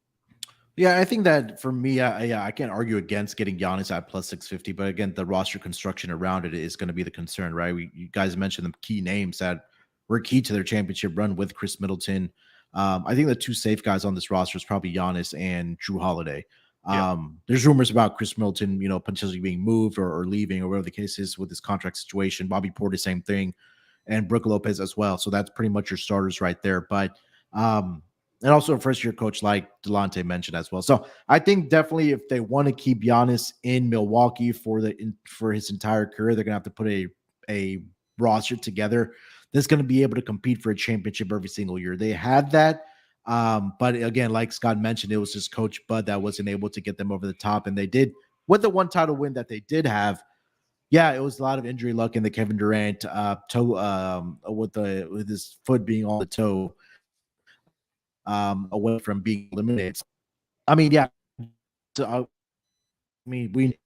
Yeah, I think that for me, I can't argue against getting Giannis at plus 650, but again, the roster construction around it is going to be the concern, right? You guys mentioned the key names that were key to their championship run with Chris Middleton. I think the 2 safe guys on this roster is probably Giannis and Drew Holiday. There's rumors about Chris Middleton, potentially being moved or leaving or whatever the case is with his contract situation. Bobby Portis, same thing, and Brook Lopez as well. So that's pretty much your starters right there. But and also a first-year coach like Delonte mentioned as well. So I think definitely if they want to keep Giannis in Milwaukee for his entire career, they're gonna have to put a roster together that's going to be able to compete for a championship every single year. They had that. But again, like Scott mentioned, it was just Coach Bud that wasn't able to get them over the top. And they did, with the one title win that they did have, yeah, it was a lot of injury luck in the Kevin Durant toe with his foot being on the toe. away from being eliminated. I mean, yeah. So, I mean, we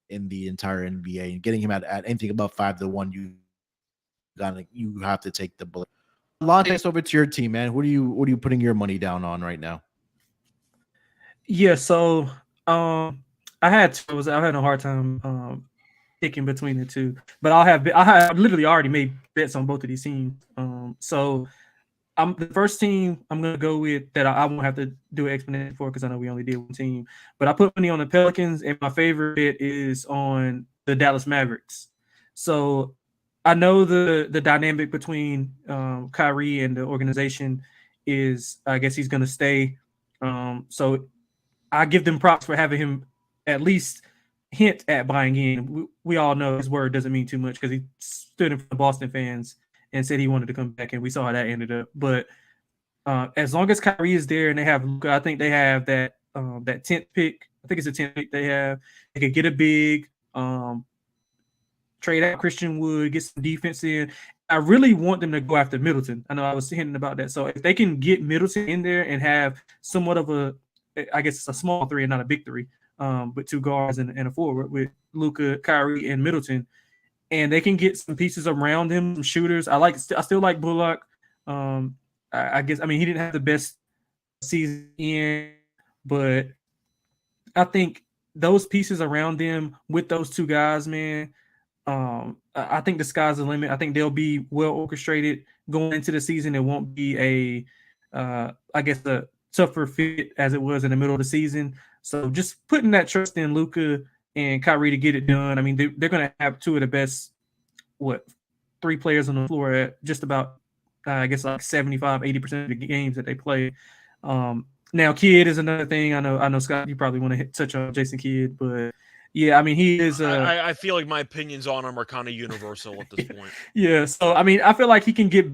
in the entire NBA and getting him at anything above 5-1, you have to take the bullet. Lonte, over to your team, man. What are you putting your money down on right now? Yeah, so I had a hard time picking between the two, but I have literally already made bets on both of these teams. So I'm the first team I'm gonna go with that I won't have to do an explanation for because I know we only did one team. But I put money on the Pelicans, and my favorite bet is on the Dallas Mavericks. So I know the dynamic between Kyrie and the organization is, I guess he's gonna stay. So I give them props for having him at least hint at buying in. We all know his word doesn't mean too much because he stood in front of Boston fans and said he wanted to come back, and we saw how that ended up. But as long as Kyrie is there and they have Luka, I think they have that 10th pick. I think it's a 10th pick they have. They could get a big, trade out Christian Wood, get some defense in. I really want them to go after Middleton. I know I was hinting about that. So if they can get Middleton in there and have somewhat of I guess it's a small three and not a big three, but two guards and a forward with Luka, Kyrie, and Middleton, and they can get some pieces around him, some shooters. I still like Bullock. I guess, I mean, he didn't have the best season in, but I think those pieces around them with those two guys, man, I think the sky's the limit. I think they'll be well orchestrated going into the season. It won't be I guess, a tougher fit as it was in the middle of the season. So just putting that trust in Luka and Kyrie to get it done. I mean, they're going to have two of the best, three players on the floor at just about, I guess, like 75, 80% of the games that they play. Now, Kidd is another thing. I know, Scott, you probably want to touch on Jason Kidd, but yeah, I mean, he is. I feel like my opinions on him are kind of universal at this point. Yeah, so I mean, I feel like he can get.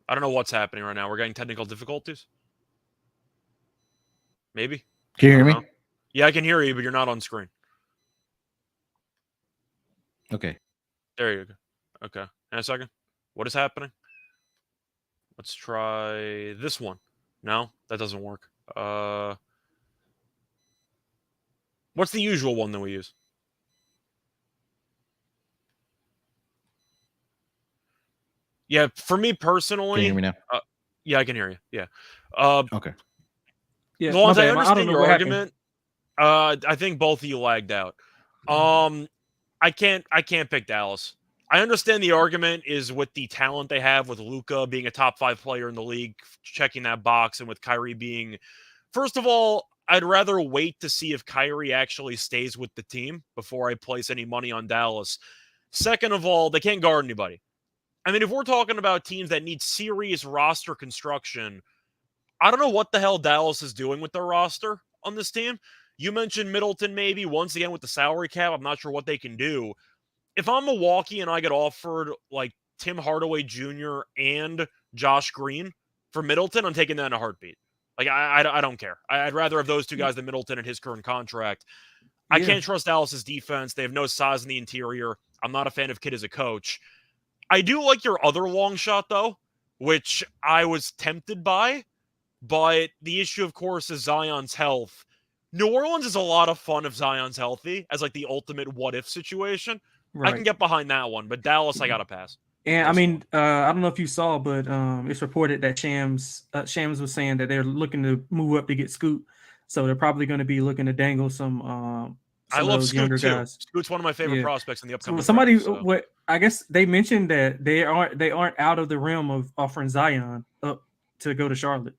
I don't know what's happening right now. We're getting technical difficulties. Maybe. Can you hear me? Know. Yeah, I can hear you, but you're not on screen. Okay. There you go. Okay. In a second. What is happening? Let's try this one. No, that doesn't work. What's the usual one that we use? Yeah, for me personally. Can you hear me now? Yeah, I can hear you. Yeah. Okay. Yeah, as I understand your argument. I think both of you lagged out. I can't pick Dallas. I understand the argument is with the talent they have, with Luka being a top 5 player in the league, checking that box, and with Kyrie being. First of all, I'd rather wait to see if Kyrie actually stays with the team before I place any money on Dallas. Second of all, they can't guard anybody. I mean, if we're talking about teams that need serious roster construction, I don't know what the hell Dallas is doing with their roster on this team. You mentioned Middleton maybe, once again with the salary cap. I'm not sure what they can do. If I'm Milwaukee and I get offered like Tim Hardaway Jr. and Josh Green for Middleton, I'm taking that in a heartbeat. Like, I don't care. I'd rather have those two guys than Middleton and his current contract. Yeah. I can't trust Dallas's defense. They have no size in the interior. I'm not a fan of Kidd as a coach. I do like your other long shot, though, which I was tempted by. But the issue, of course, is Zion's health. New Orleans is a lot of fun if Zion's healthy, as like the ultimate what-if situation. Right. I can get behind that one, but Dallas, I got to pass. And I mean, I don't know if you saw, but it's reported that Shams was saying that they're looking to move up to get Scoot. So they're probably going to be looking to dangle some I love those Scoot younger too. guys. Scoot's one of my favorite prospects in the upcoming draft, so. What I guess they mentioned that they aren't out of the realm of offering Zion up to go to Charlotte.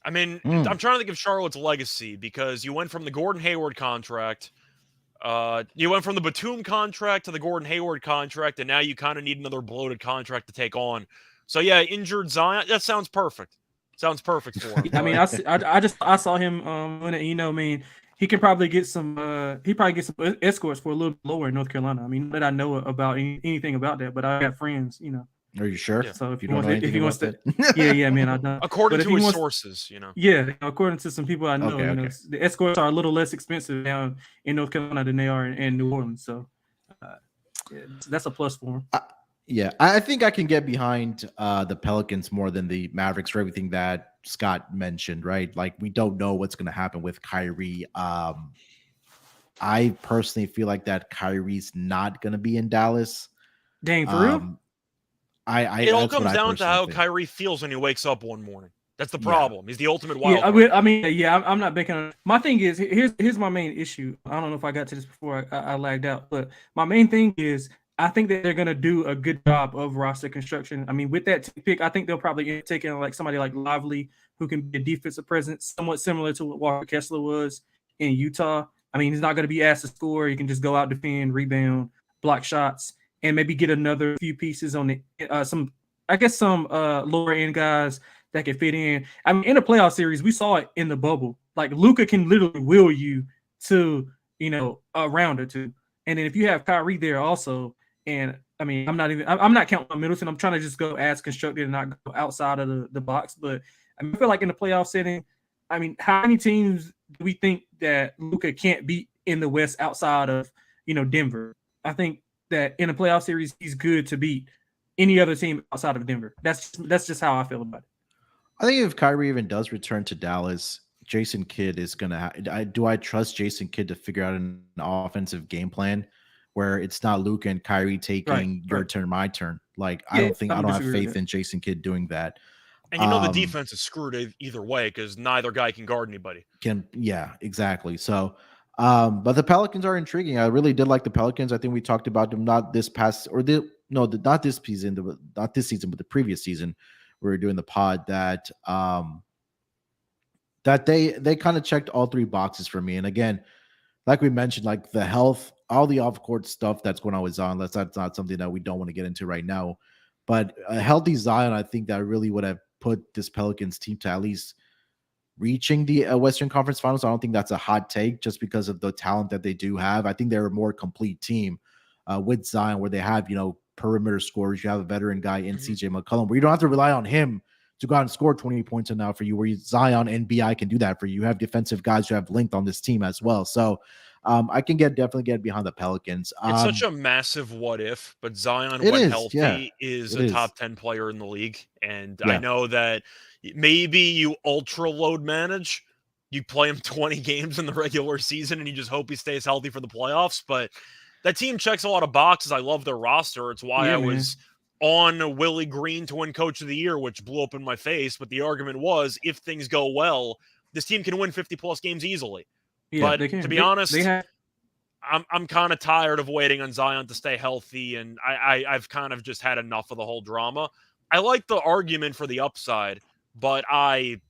I mean, I'm trying to think of Charlotte's legacy because you went from the Gordon Hayward contract, you went from the Batum contract to the Gordon Hayward contract, and now you kind of need another bloated contract to take on. So yeah, injured Zion, that sounds perfect. Sounds perfect for him. I mean, I saw him I mean, he can probably get some escorts for a little lower in North Carolina. I mean, that I know about anything about that, but I got friends, Are you sure? Yeah. So if you don't know anything about that? yeah, man, I don't. According to his sources, Yeah, according to some people I know, okay. The escorts are a little less expensive down in North Carolina than they are in New Orleans. So, Yeah, that's a plus for him. Yeah, I think I can get behind the Pelicans more than the Mavericks for everything that Scott mentioned, right? Like, we don't know what's going to happen with Kyrie. I personally feel like that Kyrie's not going to be in Dallas. Dang, for real? It all That's what comes I down to personally how think. Kyrie feels when he wakes up one morning. That's the Yeah. problem. He's the ultimate Yeah, wild card. I mean, yeah, I'm not big on. My thing is, here's my main issue. I don't know if I got to this before I lagged out, but my main thing is I think that they're gonna do a good job of roster construction. I mean, with that pick, I think they'll probably take in like somebody like Lively, who can be a defensive presence, somewhat similar to what Walker Kessler was in Utah. I mean, he's not gonna be asked to score. He can just go out, defend, rebound, block shots, and maybe get another few pieces on the some lower end guys that can fit in. I mean, in the playoff series, we saw it in the bubble. Like, Luka can literally will you to, a round or two. And then if you have Kyrie there also, and I mean, I'm not counting on Middleton. I'm trying to just go as constructed and not go outside of the box. But I feel like in the playoff setting, I mean, how many teams do we think that Luka can't beat in the West outside of, Denver? I think that in a playoff series, he's good to beat any other team outside of Denver. That's just how I feel about it. I think if Kyrie even does return to Dallas, Jason Kidd is going to do I trust Jason Kidd to figure out an offensive game plan where it's not Luka and Kyrie taking your turn, my turn? Like, Yeah, I don't have faith in Jason Kidd doing that. And the defense is screwed either way because neither guy can guard anybody. Yeah, exactly. So, but the Pelicans are intriguing. I really did like the Pelicans. I think we talked about them not this season, but the previous season. We were doing the pod that that they kind of checked all three boxes for me. And again, like we mentioned, like the health, all the off-court stuff that's going on with Zion, that's not something that we don't want to get into right now. But a healthy Zion, I think that really would have put this Pelicans team to at least reaching the Western Conference Finals. I don't think that's a hot take just because of the talent that they do have. I think they're a more complete team with Zion, where they have, perimeter scorers. You have a veteran guy in CJ McCollum, where you don't have to rely on him to go out and score 20 points now for you, where Zion and BI can do that for you. You have defensive guys who have length on this team as well. So I can definitely get behind the Pelicans. It's such a massive what if, but Zion, when healthy, is a top 10 player in the league. And I know that maybe you ultra load manage, you play him 20 games in the regular season and you just hope he stays healthy for the playoffs. But that team checks a lot of boxes. I love their roster. It's why I was on Willie Green to win Coach of the Year, which blew up in my face. But the argument was, if things go well, this team can win 50-plus games easily. Yeah, but to be honest, I'm kind of tired of waiting on Zion to stay healthy, and I've kind of just had enough of the whole drama. I like the argument for the upside, but I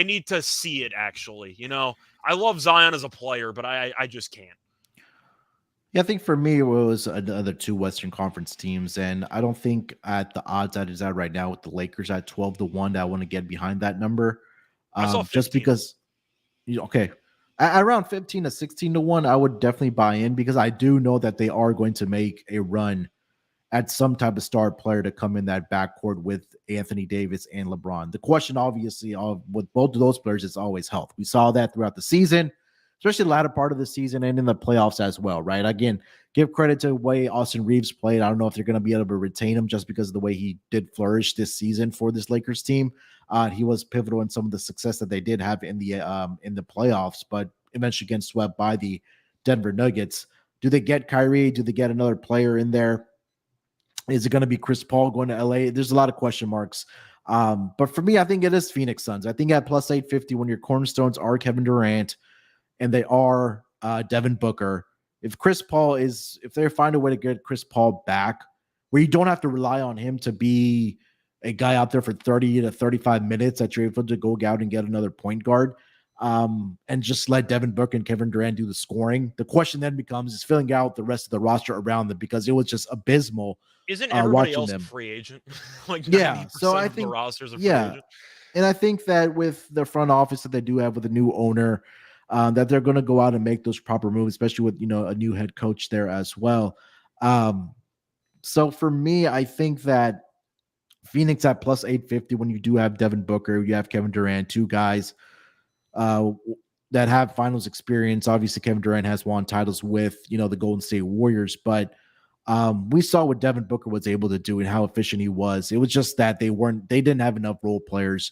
need to see it, actually. I love Zion as a player, but I just can't. Yeah, I think for me, it was another two Western Conference teams, and I don't think at the odds that is at right now with the Lakers at 12-1 that I want to get behind that number. I saw 15. Just because, around 15 to 16-1, I would definitely buy in, because I do know that they are going to make a run at some type of star player to come in that backcourt with Anthony Davis and LeBron. The question, obviously, with both of those players is always health. We saw that throughout the season, especially the latter part of the season and in the playoffs as well, right? Again, give credit to the way Austin Reeves played. I don't know if they're going to be able to retain him just because of the way he did flourish this season for this Lakers team. He was pivotal in some of the success that they did have in the playoffs, but eventually getting swept by the Denver Nuggets. Do they get Kyrie? Do they get another player in there? Is it going to be Chris Paul going to LA? There's a lot of question marks. But for me, I think it is Phoenix Suns. I think at plus 850, when your cornerstones are Kevin Durant and they are Devin Booker, if they find a way to get Chris Paul back, where you don't have to rely on him to be a guy out there for 30 to 35 minutes, that you're able to go out and get another point guard, and just let Devin Booker and Kevin Durant do the scoring. The question then becomes is filling out the rest of the roster around them, because it was just abysmal. Isn't everybody else a free agent? Like 90% so I think the rosters are free agent. And I think that with the front office that they do have with a new owner, that they're going to go out and make those proper moves, especially with a new head coach there as well. So for me, I think that Phoenix at plus 850, when you do have Devin Booker, you have Kevin Durant, two guys that have finals experience. Obviously, Kevin Durant has won titles with the Golden State Warriors, but We saw what Devin Booker was able to do and how efficient he was. It was just that they didn't have enough role players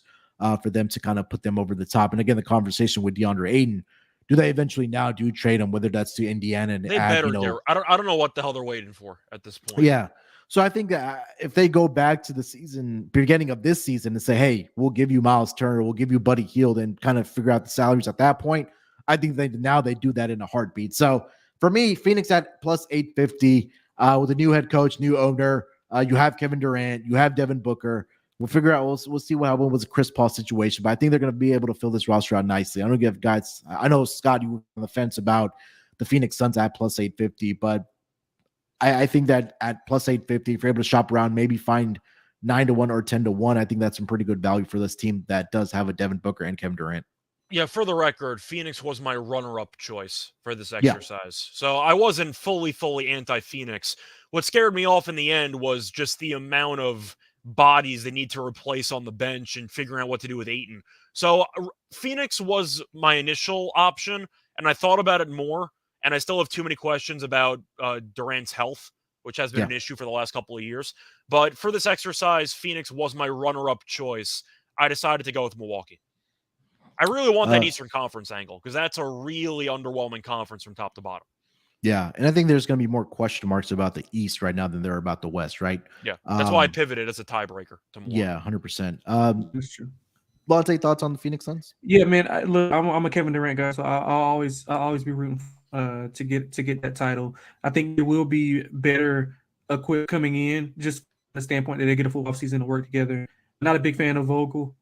for them to kind of put them over the top. And again, the conversation with DeAndre Ayton, do they eventually now do trade him, whether that's to Indiana and They add, better I don't know what the hell they're waiting for at this point. Yeah. So I think that if they go back to the beginning of this season and say, hey, we'll give you Miles Turner, we'll give you Buddy Hield, and kind of figure out the salaries at that point, I think they do that in a heartbeat. So for me, Phoenix at plus 850 with a new head coach, new owner. You have Kevin Durant, you have Devin Booker. We'll figure out. We'll see what happened with the Chris Paul situation, but I think they're going to be able to fill this roster out nicely. I don't give guys. I know Scott, you were on the fence about the Phoenix Suns at plus 850, but I think that at plus 850, if you're able to shop around, maybe find 9-1 or 10-1, I think that's some pretty good value for this team that does have a Devin Booker and Kevin Durant. Yeah, for the record, Phoenix was my runner-up choice for this exercise. So I wasn't fully anti-Phoenix. What scared me off in the end was just the amount of bodies they need to replace on the bench and figuring out what to do with Ayton. So Phoenix was my initial option, and I thought about it more. And I still have too many questions about Durant's health, which has been an issue for the last couple of years. But for this exercise, Phoenix was my runner-up choice. I decided to go with Milwaukee. I really want that Eastern Conference angle because that's a really underwhelming conference from top to bottom. Yeah, and I think there's going to be more question marks about the East right now than there are about the West, right? Yeah, that's why I pivoted as a tiebreaker to Milwaukee. Yeah, 100%. That's true. Lonte, thoughts on the Phoenix Suns? Yeah, man. I'm a Kevin Durant guy, so I'll always be rooting to get that title. I think it will be better equipped coming in, just from the standpoint that they get a full offseason to work together. Not a big fan of Vogel.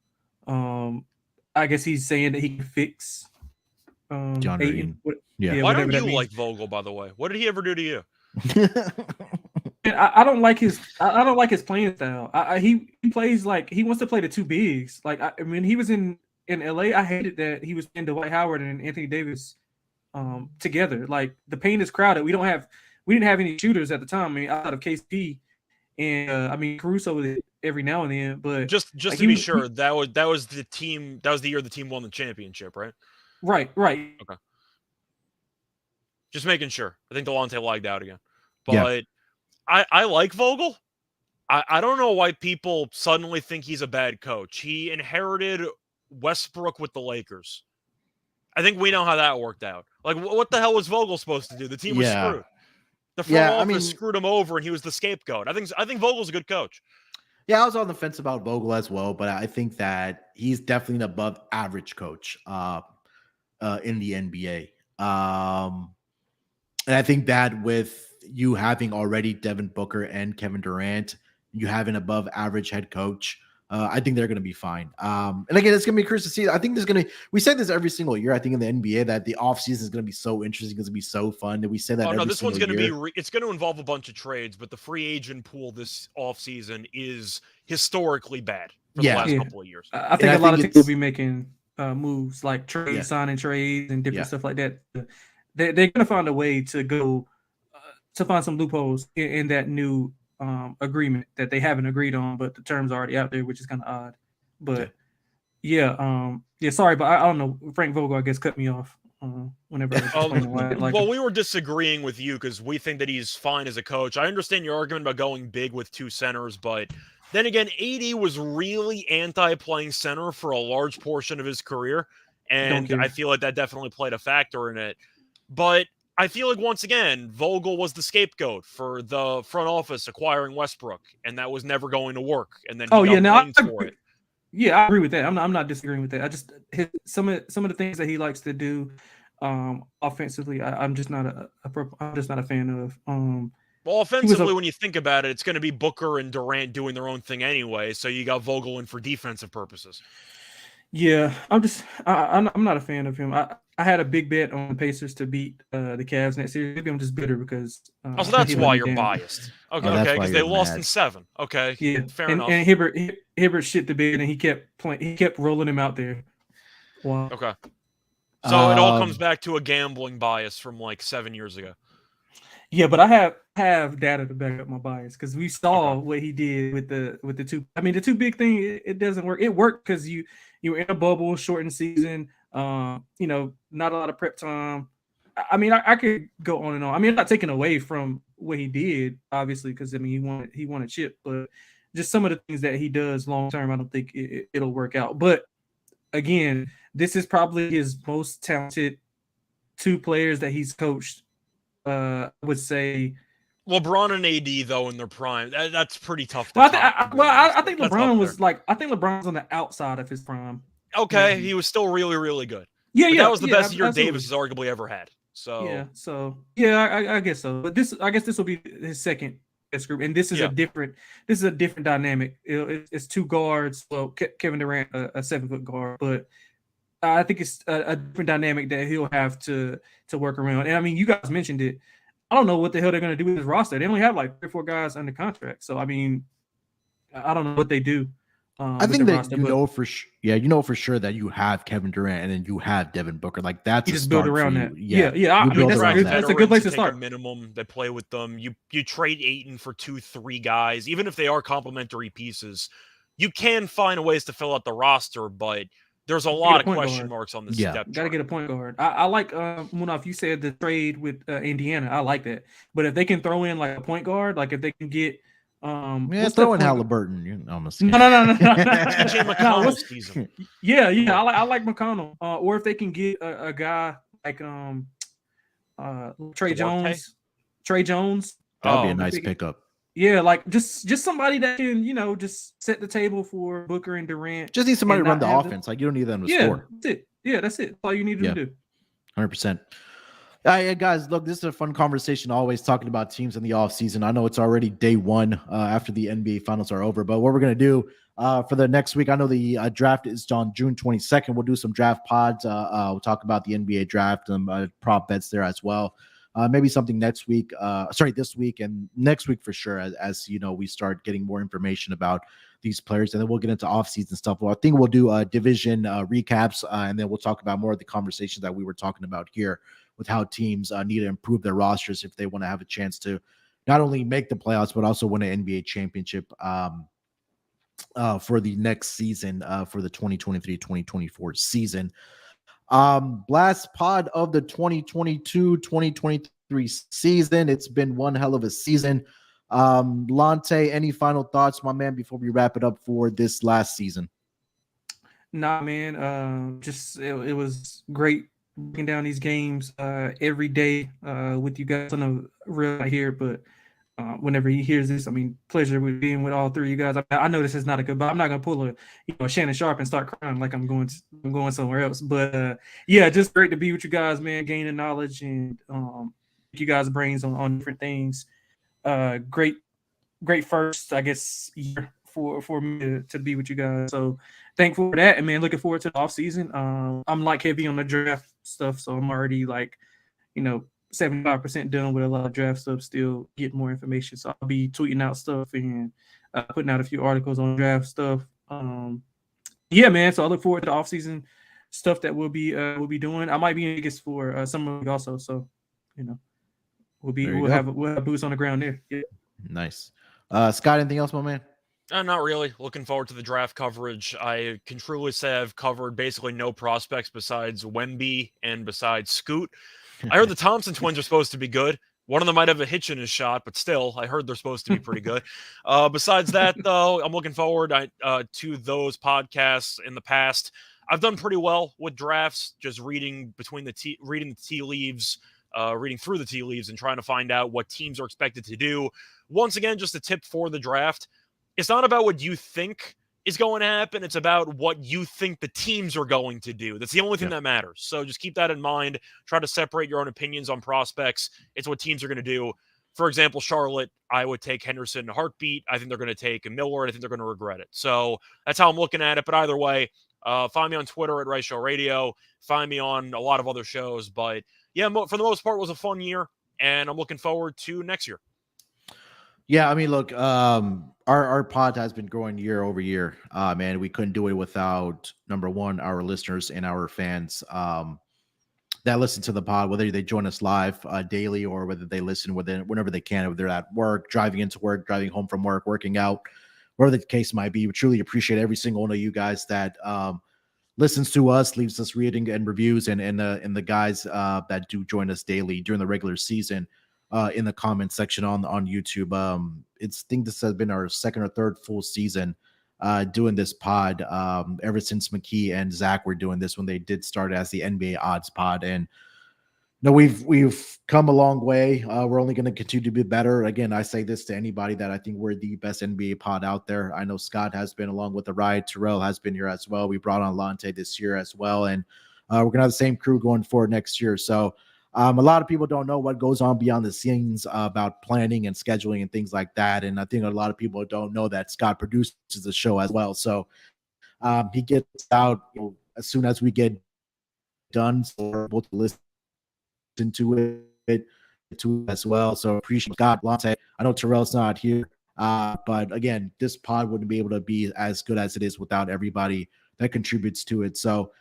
I guess he's saying that he can fix Ayton. Why don't you like Vogel, by the way? What did he ever do to you? I don't like his playing style. He plays like he wants to play the two bigs. Like I mean, he was in LA. I hated that he was in Dwight Howard and Anthony Davis together. Like the paint is crowded. We didn't have any shooters at the time. I mean, outside of KCP and I mean Caruso with it every now and then. But just like, to be sure, that was the team. That was the year the team won the championship, right? Right. Okay. Just making sure. I think Delonte lagged out again, but I like Vogel. I don't know why people suddenly think he's a bad coach. He inherited Westbrook with the Lakers. I think we know how that worked out. Like, what the hell was Vogel supposed to do? The team was screwed. The front office screwed him over, and he was the scapegoat. I think Vogel's a good coach. Yeah, I was on the fence about Vogel as well, but I think that he's definitely an above average coach in the NBA. And I think that with you having already Devin Booker and Kevin Durant, you have an above average head coach. I think they're going to be fine. And again, it's going to be curious to see. I think we say this every single year. I think in the NBA that the offseason is going to be so interesting. It's going to be so fun that we say that every this one's going to be it's going to involve a bunch of trades, but the free agent pool this offseason is historically bad for the last couple of years. I think a lot of teams will be making moves like signing trades and different stuff like that. They're going to find a way to go to find some loopholes in that new agreement that they haven't agreed on, but the terms are already out there, which is kind of odd. But sorry, but I don't know. Frank Vogel, I guess, cut me off whenever I was explaining why I like him. We were disagreeing with you because we think that he's fine as a coach. I understand your argument about going big with two centers, but then again, AD was really anti-playing center for a large portion of his career, and I feel like that definitely played a factor in it. But I feel like, once again, Vogel was the scapegoat for the front office acquiring Westbrook, and that was never going to work. And then for it. Yeah, I agree with that. I'm not disagreeing with that. I just some of the things that he likes to do offensively, I'm just not a fan of. Well, offensively, when you think about it, it's going to be Booker and Durant doing their own thing anyway. So you got Vogel in for defensive purposes. Yeah, I'm not a fan of him. I had a big bet on the Pacers to beat the Cavs next series. Maybe I'm just bitter because. So that's why you're biased. Okay, because they lost in 7. Okay, yeah, fair enough. And Hibbert shit the bed, and he kept rolling him out there. Wow. Okay. So it all comes back to a gambling bias from like 7 years ago. Yeah, but I have data to back up my bias because we saw what he did with the two. I mean, the two big thing it doesn't work. It worked because you were in a bubble, shortened season. Not a lot of prep time. I mean, I could go on and on. I mean, I'm not taking away from what he did, obviously, because I mean he won a chip, but just some of the things that he does long term, I don't think it'll work out. But again, this is probably his most talented two players that he's coached. I would say LeBron and AD though in their prime, that's pretty tough to Well, top. I think That's LeBron up was there. like, I think LeBron's on the outside of his prime. Okay, Maybe. he was still really, really good. Yeah, But yeah, that was the best year absolutely. Davis has arguably ever had. So yeah, I guess so. But I guess this will be his second best group, and this is a different dynamic. It's two guards. Well, Kevin Durant, a 7-foot guard, but I think it's a different dynamic that he'll have to work around. And I mean, you guys mentioned it. I don't know what the hell they're going to do with his roster. They only have like 3 or 4 guys under contract. So I mean, I don't know what they do. I think that you know for sure that you have Kevin Durant and then you have Devin Booker. Like that's you a just start build around for that. you. Yeah. I mean, that's a good place to start. A minimum that play with them. You trade Ayton for 2-3 guys, even if they are complementary pieces. You can find ways to fill out the roster, but there's a lot of question marks on this depth. Got to get a point guard. I like Munaf, you said the trade with Indiana. I like that. But if they can throw in like a point guard, like if they can get throw in Halliburton. You almost no. TJ McConnell season. Yeah. I like McConnell. Or if they can get a guy like Trey Jones. That'd be a nice pickup. Yeah, like just somebody that can, just set the table for Booker and Durant. Just need somebody to run the offense. Like you don't need them to score. That's it. Yeah, that's it. That's all you need to do. 100%. Guys, look, this is a fun conversation. Always talking about teams in the offseason. I know it's already day one after the NBA finals are over, but what we're going to do for the next week, I know the draft is on June 22nd. We'll do some draft pods. We'll talk about the NBA draft and prop bets there as well. Maybe something this week and next week for sure, as we start getting more information about these players, and then we'll get into offseason stuff. Well, I think we'll do division recaps, and then we'll talk about more of the conversations that we were talking about here with how teams need to improve their rosters if they want to have a chance to not only make the playoffs, but also win an NBA championship for the next season, for the 2023-2024 season. Last pod of the 2022-2023 season. It's been one hell of a season. Lonte, any final thoughts, my man, before we wrap it up for this last season? Nah, man. It was great breaking down these games every day with you guys. I know real right here, but whenever he hears this, I mean, pleasure with being with all 3 of you guys. I know this is not a good, but I'm not gonna pull a Shannon Sharp and start crying like I'm going somewhere else. But just great to be with you guys, man. Gaining knowledge and you guys' brains on different things. Great first, I guess, year for me to be with you guys. So thankful for that, and man, looking forward to the off season. I'm like heavy on the draft stuff, so I'm already 75% done with a lot of draft stuff, still get more information. So I'll be tweeting out stuff and putting out a few articles on draft stuff. Man, so I look forward to the offseason stuff that we'll be doing. I might be in Vegas for summer league also, so we'll have boots on the ground there. Yeah. Nice. Scott, anything else, my man? Not really. Looking forward to the draft coverage. I can truly say I've covered basically no prospects besides Wemby and besides Scoot. I heard the Thompson twins are supposed to be good. One of them might have a hitch in his shot, but still, I heard they're supposed to be pretty good. Besides that, though, I'm looking forward to those podcasts in the past. I've done pretty well with drafts, just reading through the tea leaves, and trying to find out what teams are expected to do. Once again, just a tip for the draft. It's not about what you think is going to happen. It's about what you think the teams are going to do. That's the only thing that matters. So just keep that in mind. Try to separate your own opinions on prospects. It's what teams are going to do. For example, Charlotte, I would take Henderson in a heartbeat. I think they're going to take Miller, and I think they're going to regret it. So that's how I'm looking at it. But either way, find me on Twitter at Reichel Radio. Find me on a lot of other shows. But yeah, for the most part, it was a fun year, and I'm looking forward to next year. Yeah, I mean, look, our pod has been growing year over year. Man, we couldn't do it without, number one, our listeners and our fans that listen to the pod, whether they join us live daily or whether they listen whenever they can, whether they're at work, driving into work, driving home from work, working out, whatever the case might be. We truly appreciate every single one of you guys that listens to us, leaves us reading and reviews, and the guys that do join us daily during the regular season. in the comment section on YouTube. I think this has been our second or third full season doing this pod. Ever since McKee and Zach were doing this when they did start as the NBA Odds Pod, and no, we've come a long way. We're only going to continue to be better. Again, I say this to anybody that I think we're the best NBA pod out there. I know Scott has been along with the ride. Terrell has been here as well. We brought on Lonte this year as well, and we're going to have the same crew going forward next year. So a lot of people don't know what goes on beyond the scenes about planning and scheduling and things like that. And I think a lot of people don't know that Scott produces the show as well. So he gets out as soon as we get done, so we're able to listen into it to as well. So appreciate Scott, Lonte. I know Terrell's not here, but again, this pod wouldn't be able to be as good as it is without everybody that contributes to it. So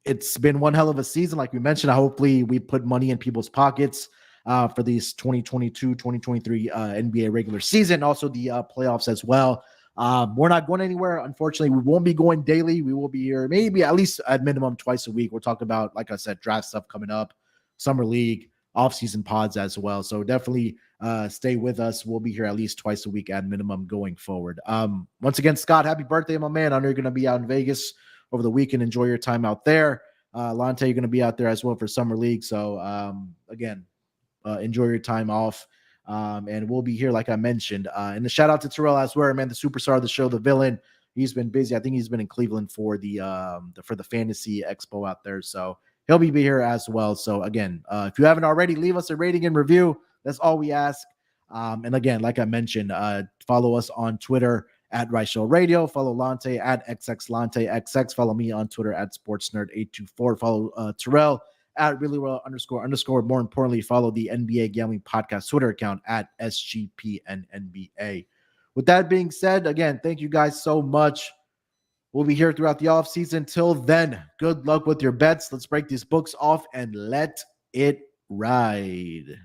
it's been one hell of a season. Like we mentioned, hopefully we put money in people's pockets for these 2022-2023 NBA regular season, also the playoffs as well. We're not going anywhere. Unfortunately, we won't be going daily. We will be here maybe at least at minimum twice a week. We're talking about, like I said, draft stuff coming up, summer league, off-season pods as well. So definitely stay with us. We'll be here at least twice a week at minimum going forward. Once again, Scott, happy birthday, my man. I know you're going to be out in Vegas over the weekend. Enjoy your time out there. Lonte, you're going to be out there as well for summer league. So again, enjoy your time off. And we'll be here, like I mentioned. And the shout out to Terrell as well, man, the superstar of the show, the villain. He's been busy. I think he's been in Cleveland for the Fantasy Expo out there. So he'll be here as well. So again, if you haven't already, leave us a rating and review. That's all we ask. And again, like I mentioned, follow us on Twitter at Reichel Radio. Follow Lonte at XXLonteXX. Follow me on Twitter at SportsNerd824. Follow Terrell at @reallyworld__. More importantly, follow the NBA Gambling Podcast Twitter account at SGPNNBA. With that being said, again, thank you guys so much. We'll be here throughout the offseason. Till then, good luck with your bets. Let's break these books off and let it ride.